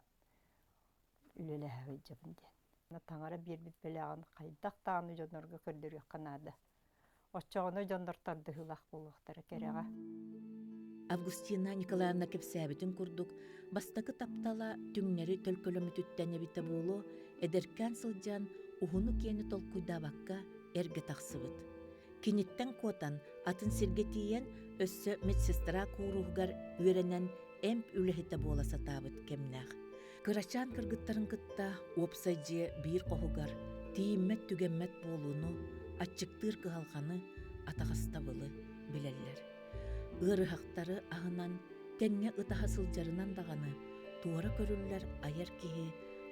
Ülele hevi jabın diyen. Tangara bir belağın kaydak tağını jonlarga kördürük kanadı. Oçağını jonlartardı hılaq buluqtara kereға. Августина Николаевна кепсәбитин курдук, бастакы таптала түңнәри төлкөлөмү түттәне бите болу, эдеркән сылжан ухуну кені толкуйда бакка эрге тақсыбыт. Киниттен котан атын сирге тиен өссө медсестра кууругар үйренен эмп үлехите бола сатабыт кемнәг. Кырачан кыргыттарын кытта опсайжы бир кохугар тииммет түгеммет болуну, атчыктыр кыгалганы атагастабылы билеллер. Ырыхақтары ағынан кәнне ытаха сылжарынан дағаны туара көрүллер аяр кихи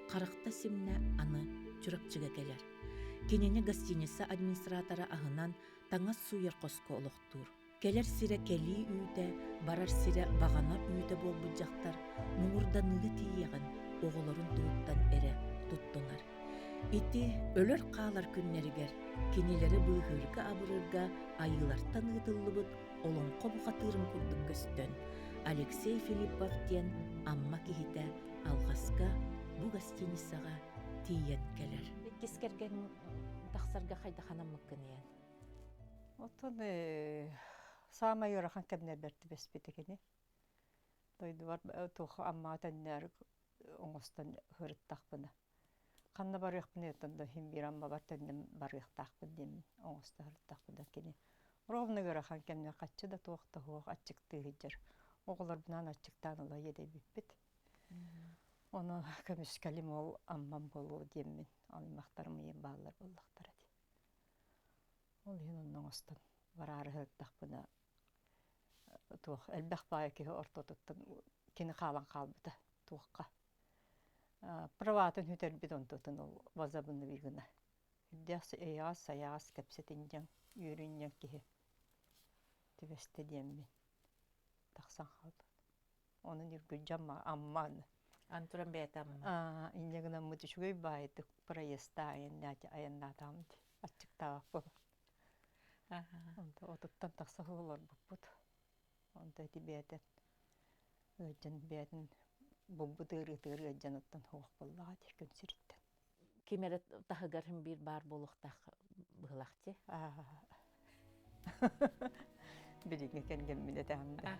қарақта симне аны чуракчыга келер. Кенене гостиница администратора ағынан таңа суяр қоско олықтур. Келер сире кели үйде, барар сире бағана үйде бол бұджақтар мұңырданылы тиегін оғыларын туыттан әрі туттунар. Ити өлөр қалар күннерігер, кенелері бұйғырға абырырға айылартан ұтылыбыт олонқо бұқатырын күрдік көстөн. Алексей Филиппов ден амма кихите алғасқа бұ гостиницаға тиен келер. Кескерген тақсарға қайда қанам мүмкін ең? Отын сама юрахан кәмнер бәрті бәспетігіне. Дойды бар тұқы амма тәннер оңыстан хырыттақпыны. Қанна барықпын етінді хим бір амма бар тәннен барықтақпын демін оңыста хырыттақпыда кені. Ровны göreхан кемне қатшы да тоқты хоқ атчықты хиджер. Оғылар бұнан атчықтан ұла еде біппет. Оны көміс кәлім ол аммам болу демін. Алымақтарым ең бағылар болуқтар әді. Ол ең оның остан барары хырттақпына тоқ. Әлбәқ бағы кеге ортотыттын кені қалан қалбыды тоққа. Праватын хүтер бит онтотын ол базабыны бігіні. Үддәс эяс, саяс, кәпсетінжен, үйрінжен кеге. Тивесте деммен. Тақсан қалды. Оның үргі жамма амманы. Антуран бетам. Иннегна мутушгой байтык проезда аяннатамд ачыктаак бол. Онда отуттан таксагылар буппут. Онда тибетет өҗен бетин буббу тыры жанаттан хуак боллага тиркен сириттен. Кимерет тахыгарым бир бар болуктак быгылакчы. Бириңе келген мине тәмдә.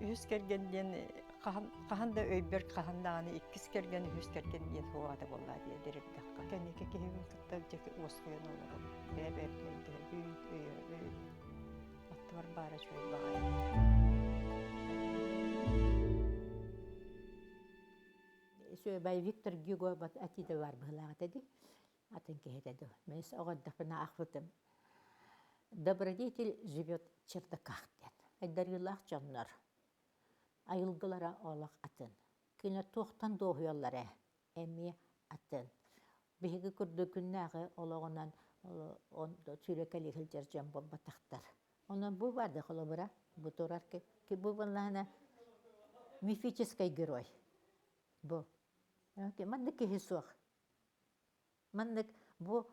Үз келгенден каханда өйбер каханданы иккис келген үз келгенден хуада болла дие директакка. Кенеке кебин тутта жеке осуян олор. Бебеплейди. Аттар бара чөй бай. Сөбай Виктор Гюго бат атиде бар былагат эди. Атын кехетеди. Мен огоддапына ахвытым. Добродетель живет в чердаках. Айдарылах жаннар. Айылгылара олақ атын. Кені тоқтан доғыялары әме атын. Беге күрді күннағы олағынан сүйрекәлі хілдер жан бол батақтар. Онан бұл барды қолы бұра. Бұл тұрар ки бұл бұллағына мифический герой. Бұл. Мандық кехі соқ. Мандық бұл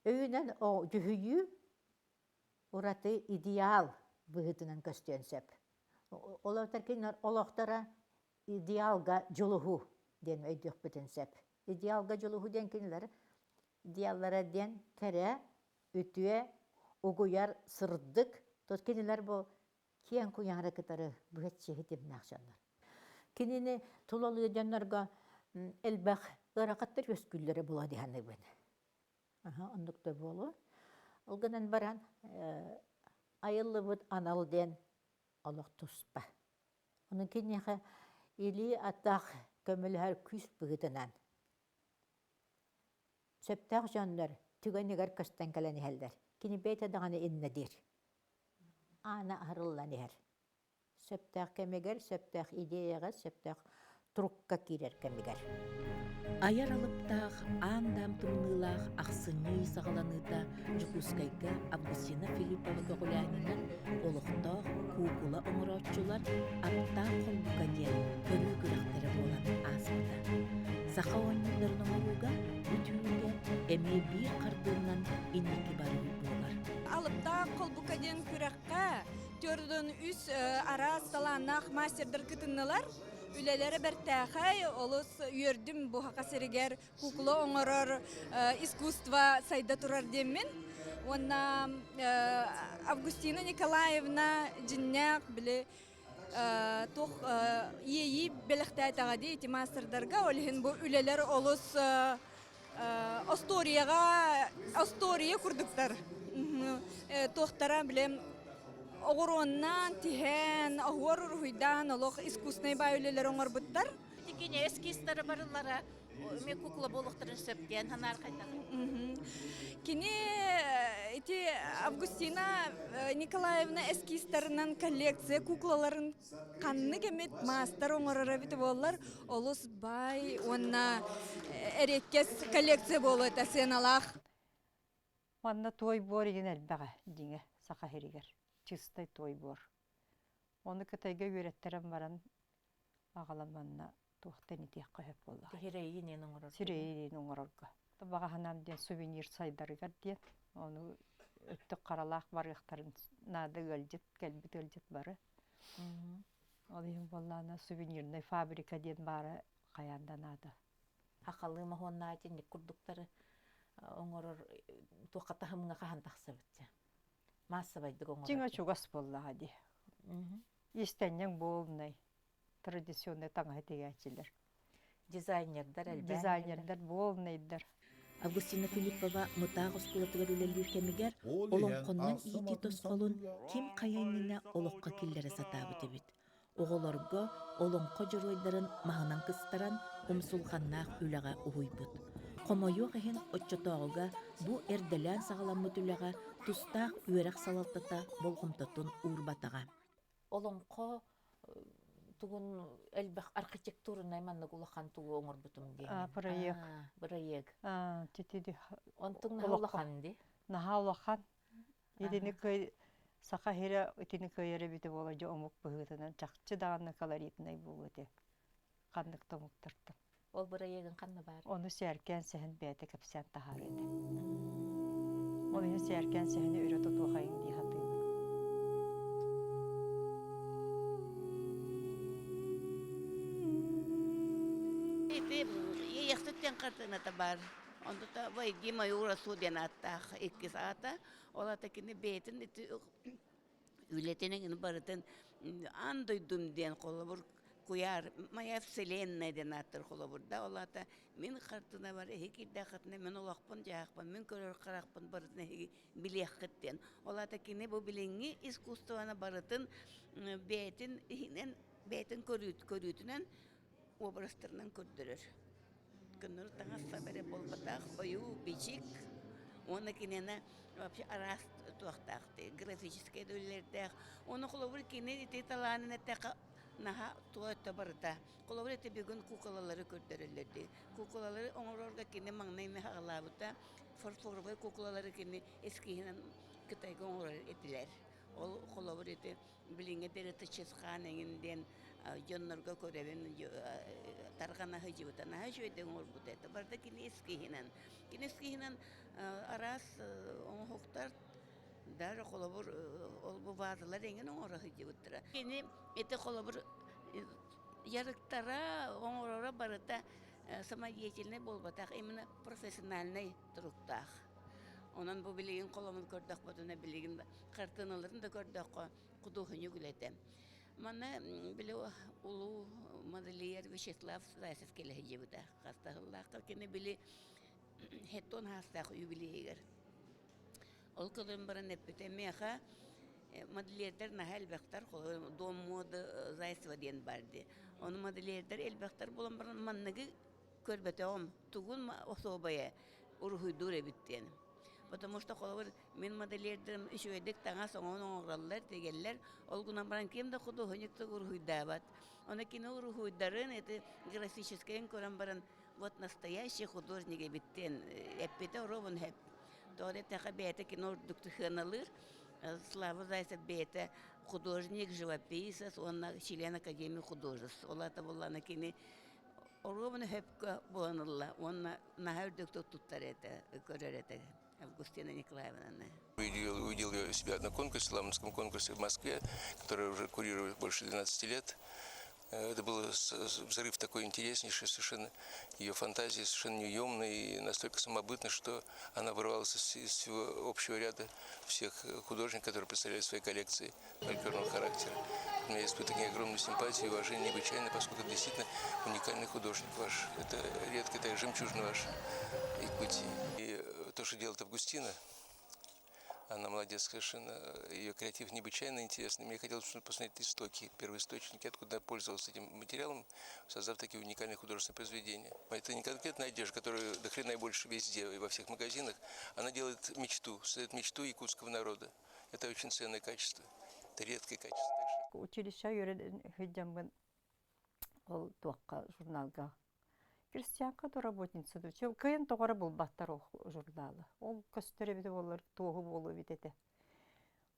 өйінен жүхүйі ұраты идеал бұғытынан көстенсеп. Олақтар кейінер олақтара идеалға жолуғу ден өйдіқ бүтінсеп. Идеалға жолуғу ден кейінлер идеаллара ден кәрі, үтіе, ұғыяр, сырдық. Тот кейінлер бұл кейін күян әрекеттері бұғыт шехетіп нақшанлар. Кейіні тұлалы жанларға әлбәқ ұрақаттар өскүллері бола дегені бен. Ондықта болу. Олғынан баран айылы бұд анал ден олық тұспа. Оның кенеға или атақ көмілер күс бұғытынан. Сөптақ жандар түгенігер көстен кәләні әлдер. Кені бейт адағаны иннадир. Ана арыллан ер. Сөптақ кәмегер, сөптақ идеяға, сөптақ тұрыққа керер кәмегер. Аяр алыптақ, андам тұмнылақ, ақсыны сағаланыда Жукускайга Августина Филиппова көғіләнінен олықтақ, кукула ұмыротчылар аптақ қолбуға ден көрі күрәқтері болан аспыда. Сақа ойынларын ұмыруға бүтінге әме бір қардығынан инекі бары болар. Алыптақ қолбуға ден күрәққа төрдің үс арас таланақ мастердер күтіннілар. Үлелері бір тәқай, олыс үйердім бұға қасырегер куклы оңырыр искусство сайда тұрар демен. Онна Августина Николаевна жиннәк білі тоқ ейі беліқтай тағады еті мастырдарға. Олығын бұл үлелер олыс остория күрдіктар. Тоқтара білем оғыроннан, тихен, оғыр ұруйдан, олық искусный байылелер оңыр бұттар. Текене эскистары барылара, мен кукла болуқтырын сөптен, ханар қайтағы. Кені Августина Николаевна эскистарынан коллекция куклаларын қанны кемет мастар оңырыра біті болар. Олыс бай, онна әреккес коллекция болу әті сен алақ. Манна той бор еген әлбәға деңе сақа херігер. Чистай той бор. Оны кітайға өреттерім баран ағаламанна туқтан етек қойып болды. Сирейінен оңырыр. Сирейінен оңырырға. Баға ханам ден сувенир сайдарығар ден. Оны өтті қаралақ барықтарын нады өлжет, кәлбіт өлжет бары. Ол ең боллана сувенирный фабрика ден бары қаянда нады. Ақалы мағонна айтын күрдіктары оңырыр туқатағымыңа қахан тақсы бітті. Масы байдық оңырыр. Теңа чуғас болла ғади. Естеннен болнай. Традиционный таңа тегәчілер. Дизайнердар әлбән. Дизайнердар болнайдар. Августина Филиппова мұтақ ұскулатығыр үлелер кемігер, олонқоннан ити тосқолын кем қайынына олыққа келдері сатабы дебет. Оғыларғы олонқо жұройдарын мағынан қыстаран ұмсулғаннақ үліға ұғой бұд. Қомойуқ әхін отчотоғыға бұ әрділән сағаламы түліға тұстақ үйерек салалтата болғымтатын ұрбатаға. Олонқо тугун элбэх архитектурный манна гулахан тугу оңор бутум ди. Проект. Проект. Тетеди. Онтуң нахалахан ди. Нахалахан. Едини кой Саха хере итини көйере бите бола жо омук быгытынан чакчы даганы колоритный бугыты. Каннык томуктартым. Ол бұра егін қанны бар? Onu sərkən səhən bəyətə kəpsən tahar edi. Onu sərkən səhəni öyrət otuğayın diye hatıydı. Яхтыттен картына да бар. Онда да вай дима юра суден аттах 2 saata. Ola takini beytin ületenen barıtın andoydum diyen kolabur kuyar maya вселенная den attır kolaburda. Ola da min kartına var hekilde katına min olaqpın jaqpın min körür qaraqpın barıtına biliyaqıtten. Ola takini bu bilingi iskustvana barıtın beytin hinen beytin körütünen obrazlarından kördürür. Көннөр таңа бере болбатах, бою, бичик. Оны кинена вообще арас туақтақты, графические дөлердех. Оны қоловыр кине ите таланын әттәқа наха туатта барыта. Қоловыр әте бүгін куколалары көрдірілерді. Куколалары оңырорға кине маңнайны хағалабыта. Фарфоровай куколалары кине ескihinen кытайға оңырор етілер. Ол қоловыр әте біліңе дәрі чесқан әңінден Jonnarga körevin targana hıcıvıtan hıcıvıdan olbut eti. Barda kini eskihinen. Kini eskihinen aras onu hoktar dar kolabur ol bu vazılar engin onu hıcıvıttıra. Kini eti kolabur yarıktara onu barda sama yeçiline bolbatak emine profesyonelne turuktaq. Onun bu bilgin kolamın gördük batına bilgin kartınaların da gördük kuduhunu gületem. Mana bile ulu modeliyer Vyacheslav Zaysev kele hicivda. Hastahıllıqqa kene bile hetton hastaq yubileyer. Ol kadın baran epete meha modeliyerler naha elbaqtar dom mod Zaysev diyen bardı. Onu modeliyerler elbaqtar bulan baran mannıgı körbete om tugun osobaya uruhuydur ebitten. Потому что холовар мен моделердерим ишөйдек таңа соңон оңраллар дегеллер олгуна баран кем да худу хөнөктө урхуйдабат. Она кино урхуйдарын это графический көрөн баран вот настоящий художник биттен эппете ровен хеп. Тоде таха бете кино дуктыханалыр Слава Зайцев бете художник, живописец, он член Академии художеств. Олата буллана кини ровен хеп буланалла. Он на дукту туттарете көрөрете. Августина Николаевна. Увидел я себя на конкурсе, Ламанском конкурсе в Москве, который уже курирую больше 12 лет. Это был взрыв такой интереснейший, совершенно ее фантазия совершенно неуемная и настолько самобытна, что она вырвалась из всего общего ряда всех художников, которые представляют свои коллекции фольклорного характера. У меня испытываю огромную симпатию и уважение необычайно, поскольку это действительно уникальный художник ваш. Это редко, это жемчужина ваша Якутии. И то, что делает Августина, она молодец совершенно, ее креатив необычайно интересный. Мне хотелось посмотреть истоки, первоисточники, откуда она пользовалась этим материалом, создав такие уникальные художественные произведения. Это не конкретная одежда, которая до хрена и больше везде и во всех магазинах. Она делает мечту, создает мечту якутского народа. Это очень ценное качество, это редкое качество. Училище хыджамган ол туакка журналга. Крестьянка работница дучу. Кыйын тоғары бұл баттар журналы. Ол көстері біді олар тоғы болу бітеді.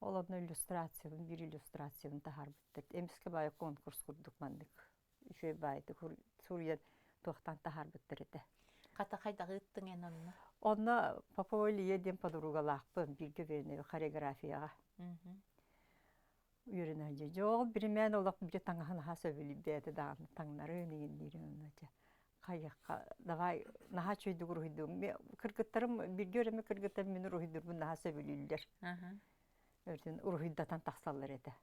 Ол одна иллюстрациялын, бір иллюстрациялын тахар біттет. Эміске бай конкурс құрдық мандық. Үшөй байды Суриян тоқтан тахар біттіреді. Қата қайдағы үттің ән онына? Онна Папуэлия ден подругалақпын бір көверіне хореографияға. Үйрін әлде. Жоқ, бір мен олақ бір таңғаны хас өбілі бәді дағын таңнары өнеген дейрін өте. Кайякка давай наха чөйдү урухиду кыргыттарым бир көрөмө кыргыттар мен урухидур бу наха сөбүлүлдер өртүн урухиддатан таксаллар эте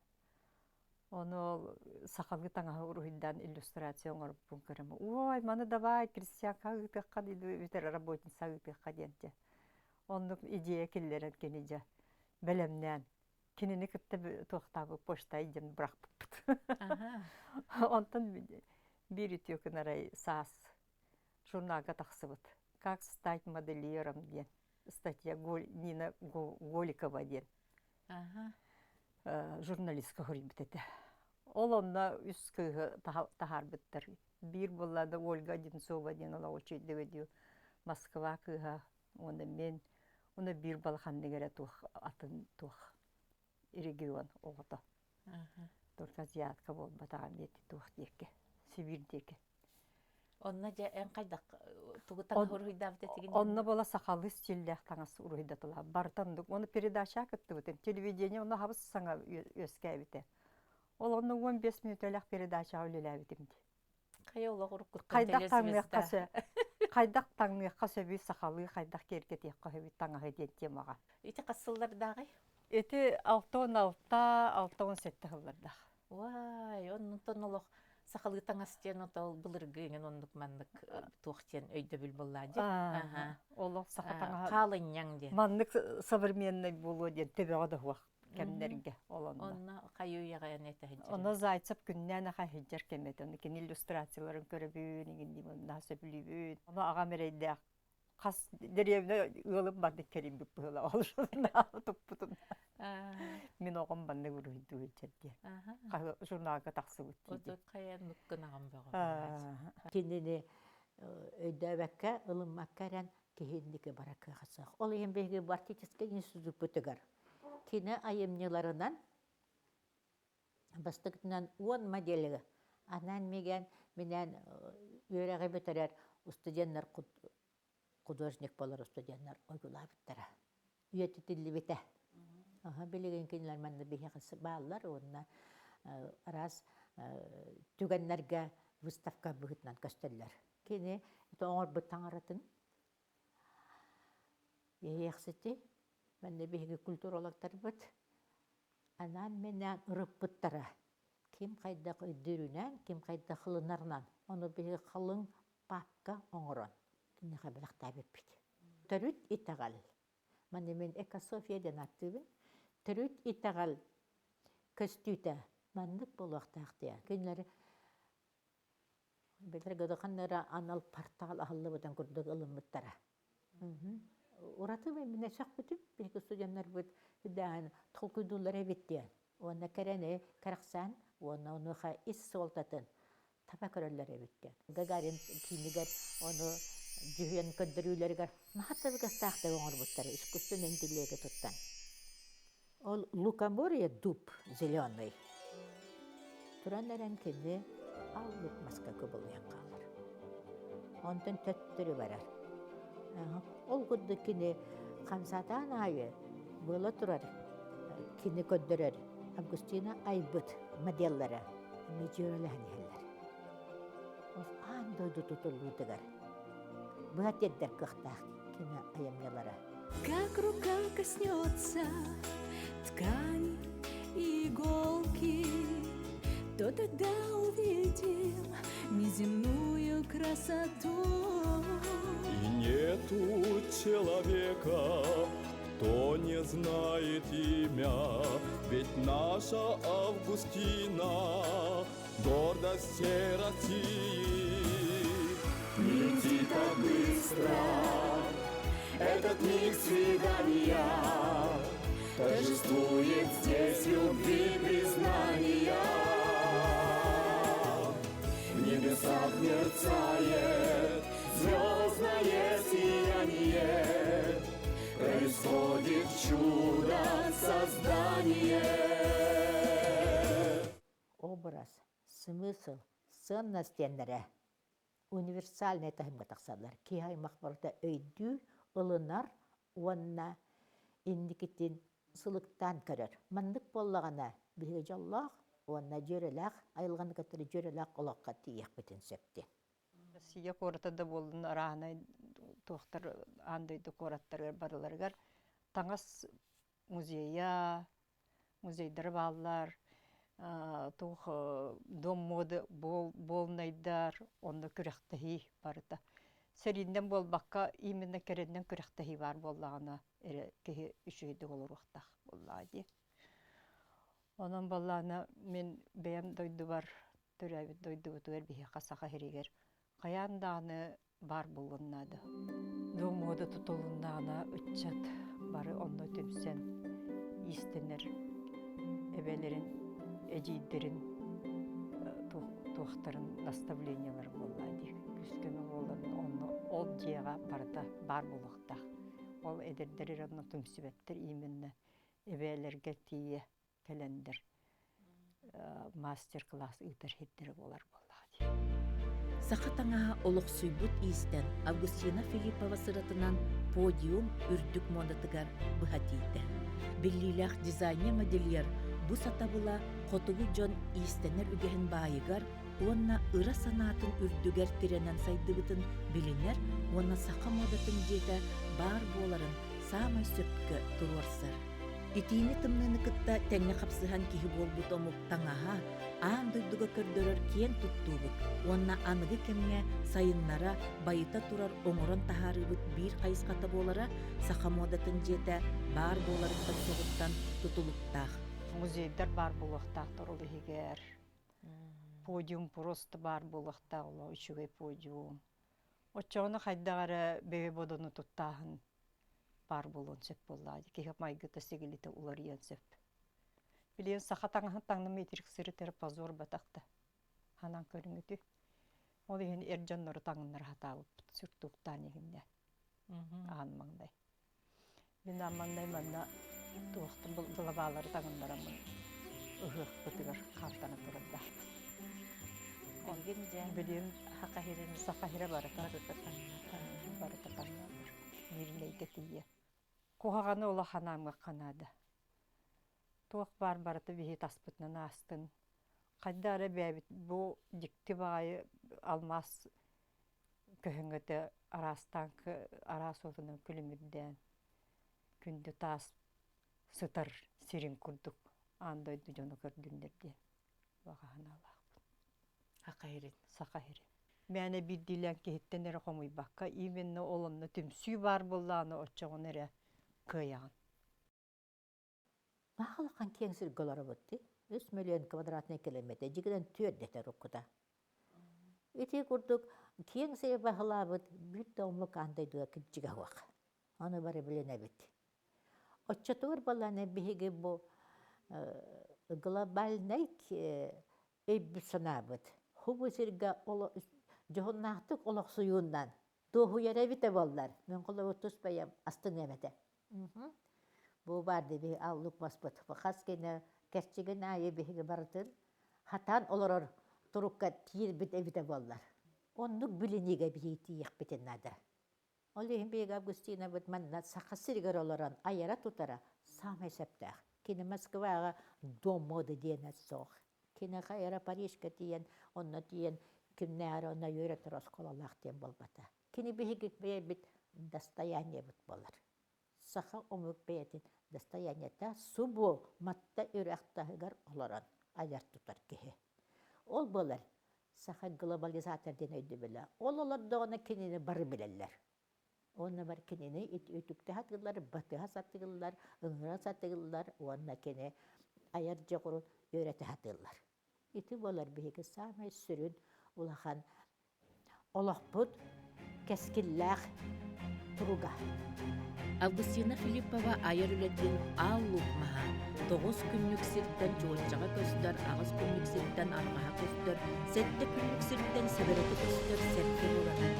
ону сакалгы таңа урухиддан иллюстрация оңор бун көрөмө ой маны давай крестьянка гыкка диди битер работница гыкка денте ону идея келлер эткенеже белемнен кинини кытта токтабы почта идем бракпыт онтон бир үтөкүн арай саас журналга тақсыбыт. Как стать модельером ден. Статья Нина Голикова ден. Журналистка хорит бітеді. Ол онна үс күйі тахар біттір. Бір болады Ольга Одинцова ден ола очойды өдеу. Москва күйі. Оны мен, оны бір балқан негері туқ, атын туқ. регион оғыты. Только азиатка бол батаған еті туық деке, Сибирдеке. Онна жа эн кайдак тугутан уруйдабыт этиген. Онна бола сақалы стилдях таңас уруйдатыла. Бартандық. Оны передача кітті бұтын. Телевидение оны хабыс саңа өскәбіті. Ол оны 15 минут өләк передача өлеләбітімді. Кай ола куруккут Қайдақ таңмек қасы бүй сақалы, қайдақ керкетек қасы бүй таңағы ден темаға. Ити кассыллардағы? Эти 6-17 хылларда. Вай, онун тонолох сахалы таңастен отол былыргыгын ондук мандык туохтен өйдө бил боллади. Олох сахатаңа калын яңде. Мандык современный болу ден тебега да хуак кемдерге олонда. Онна кайы яган эте хиджер. Онна Зайцев күннән аха хиджер кемет. Онна кен иллюстрацияларын көрөбүн, игинди монда сөбүлүбүн. Онна ага мерейде қас деревне ылып барды керим бүп была олшунда туппутун. Мен оғым банды көрүйді өйтерде. Журналға тақсы өттейді. Оды қаян мүккін ағым бағы. Кенені өйді бәкке ылыммаккаран кехендікі баракы қасақ. Ол ембеге бартическе институт бүтігір. Кені айымнеларынан бастықтынан 10 моделігі. Анан меген менен өрәғі бітірер студенттер художник болар студенттер ойгула біттірі. Үйеті тілі біті. Білеген кенелер мәнді бейхақысы бағылар, онына араз түгенлерге выставка бұғытынан көстелер. Кені оңыр бұттан аратын. Ехсеті, мәнді бейхеге культурологтар бұт. Анан менен ұрып бұттары. Кем қайда өйдірінен, кем қайда қылынарынан. Оны бейхе қылын папка оңырын. Кені қабылақта беппеді. Түріт итағал. Мәнді мен экософиядан аттыбын. Түріт итағал көстүйті мәндік болуақтақтыя. Көнлері белер гөдіқанлары анал партағал ағылы бұдан күрдіг ылымыттара. Ураты мен шақ бүтіп, бейгі студенттер бүт үдән тұл күйдулар әбеттен. Оны кәрәне кәріқсан, оны ға ис солтатын таба көрілер әбеттен. Гагарин кейінігер оны жүхен көндірілергер нағатты бұғастақты оңыр бұттары, искусствен әнділегі тұттан. Ол лукоморье дуб зеленый. Туранларан кені аллық маска көбілген қалыр. Онтын төттірі барар. Ол күдді кені қамсатан айы бұла тұрар. Кені көндірер. Августина Айбыт моделлары. Межерілән елер. Ол андойды тұтылудығар. Бұғат еддер қықтақ кені айымнелары. Как рука коснется ткани и иголки, то тогда увидим неземную красоту. И нету человека, кто не знает имя, ведь наша Августина гордость всей России. Лети так быстро этот миг свидания, торжествует здесь любви признания. В небесах мерцает звездное сияние, происходит чудо создания. Образ, смысл, ценность тендері универсальный тахымға тақсадылар. Кей аймақ барда өйді, ылынар, онна индикетін сылықтан көрір. Мандық боллағана бігі жаллақ, онна жөрелақ, айылғаны кәтірі жөрелақ олаққа тиек бітін сөпті. Сия қоратада болдың арағына тоқтар андайды қораттар барыларғар. Таңас музейдері балылар, тух дом моды болнайдар, онда күректахи барыта. Сәрінден болбаққа именно керенден күректахи бар боллағына кеге үшейді олар уақтақ боллады. Онын боллағына мен бәйім дойды бар, түрәбі дойды бұтығар бейе қасаға херегер. Қаяндағыны бар болыннады. Дом моды тұтылыннағына үтчат бары онда төмсен истенер әбелерін әжейдерін туақтарын наставлениялар болады. Күскені ол жеға бар болуқтақ. Ол әдердері онна түмсібеттер именно әбелерге тие келендер мастер-класс ытыр хеттері болар боллаға. Сақатаңа олық сүйбут истен Августина Филиппова сыратынан подиум үрдік модатыгар бұхатейді. Биллилях дизайне модельер бұ сатабыла қотугу жон истенер үгехін байыгар, онна ыра санатын үрдігер тиренен сайдыбытын билинер, онна сақа модатын жета бар боларын самай сөпкі туруарсыр. Итиini тымныны кытта тәңне қапсыған кихи болбут омук таңаға, аан дойдуга көрдөрөр киен туттуубут, онна аныгы кемге сайыннара байыта турар оңорон тахарыбыт бир кайыската болара, сақа модатын жета бар боларыттан соғыттан тутулуктақ. Музейдер бар болуқтақ тұрылы егер. Подиум просто бар болуқтақ олы, үшігей подиум. Отчауны қайдағары бебе бодыны туттағын бар болуын сөп болады. Кехіп майгыта сегелеті улар ен сөп. Білен сақа таңын таңны метрик сірітері позор батақты. Ханан көріңіті. Ол еген әржанлары таңынлар хатауып сүрттуқтан егінде. Аған маңдай. Мен амаңдай манна туақтың бұлабалары таңынларамын ұғық бұтығыр қартаны тұрында. Білен хақахерін сақахері барыта таңынлар. Нерілейді тие. Қоғағаны ола ханамға қанады. Туақ бар-барыты бейі таспытынан астын. Қайдары бәбіт бұл дикті бағайы алмас көхіңгіті арас олының күлімірден күнді тас сытыр сирин күрдік. Андойды жоны көрдіндерден. Бағағаны алақпын. Хақайрын. Сақайрын. Мәне bir dilən kehitten ere qomuy bakka, imenni olunna tümsü бар bollanı otçoğun ere kıyağın. Mağalakan kensir golara botti. 3 milyon kvadratne kilometre, jigiden tüyöddete rukkuda. Iti kurduk, kensir bağılabıt, bir doğumluk andaydığa küçüge vaq. Onu bari bilene bit. Otçotuğur bollanı bihigi bu global neyk ebbi sanabıt. Hubu sirga olu Johonnaqtık olaq suyundan. Doğu yere bite bollar. Men qola otuspayam astın emede. Bu bardı bir alluk basbıt. Fakas gene kerçigin ayı bihigi barıtın. Hatan oloror turukka tiyir bite bite bollar. Onluk biliniga bihiti yak biten nada. Olihim bihig Avgustina bit manna sakasirigar oloran ayara tutara samay septaq. Kine Moskvaga domodu diyene soğ. Kine kayara Parijka diyen, onna diyen kimnäre ona yöretir oskolalaq diyen bolbata. Kini bihigik beyebit dastayanye bit bolar. Saha omuk beyetin dastayanyeta subu matta üraqtahıgar olaran ayar tutar kehe. Ol bolar. Saha globalizator den öydü bile. Ol olar da ona kinini barı bileller. Ona bar kinini ütükte hatıgılar, batığa satıgılar, ıngıra satıgılar, ona kini ayar jaqurun yöreti hatıgılar. İti bolar bihigi samay sürün ulaqan olaqput keskillaq turuga. Августина Филиппова айар үлетін ал лукмаха, 9 күнлік сирттен жуылчаға көстер, ағыз күнлік сирттен арғаға көстер, 7 күнлік сирттен сәбіреті көстер, сәртті болатын.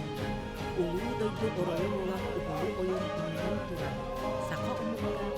Улу дойды орайы olan ұғылы ойын ұңғын тұран. Сақа ұмығыға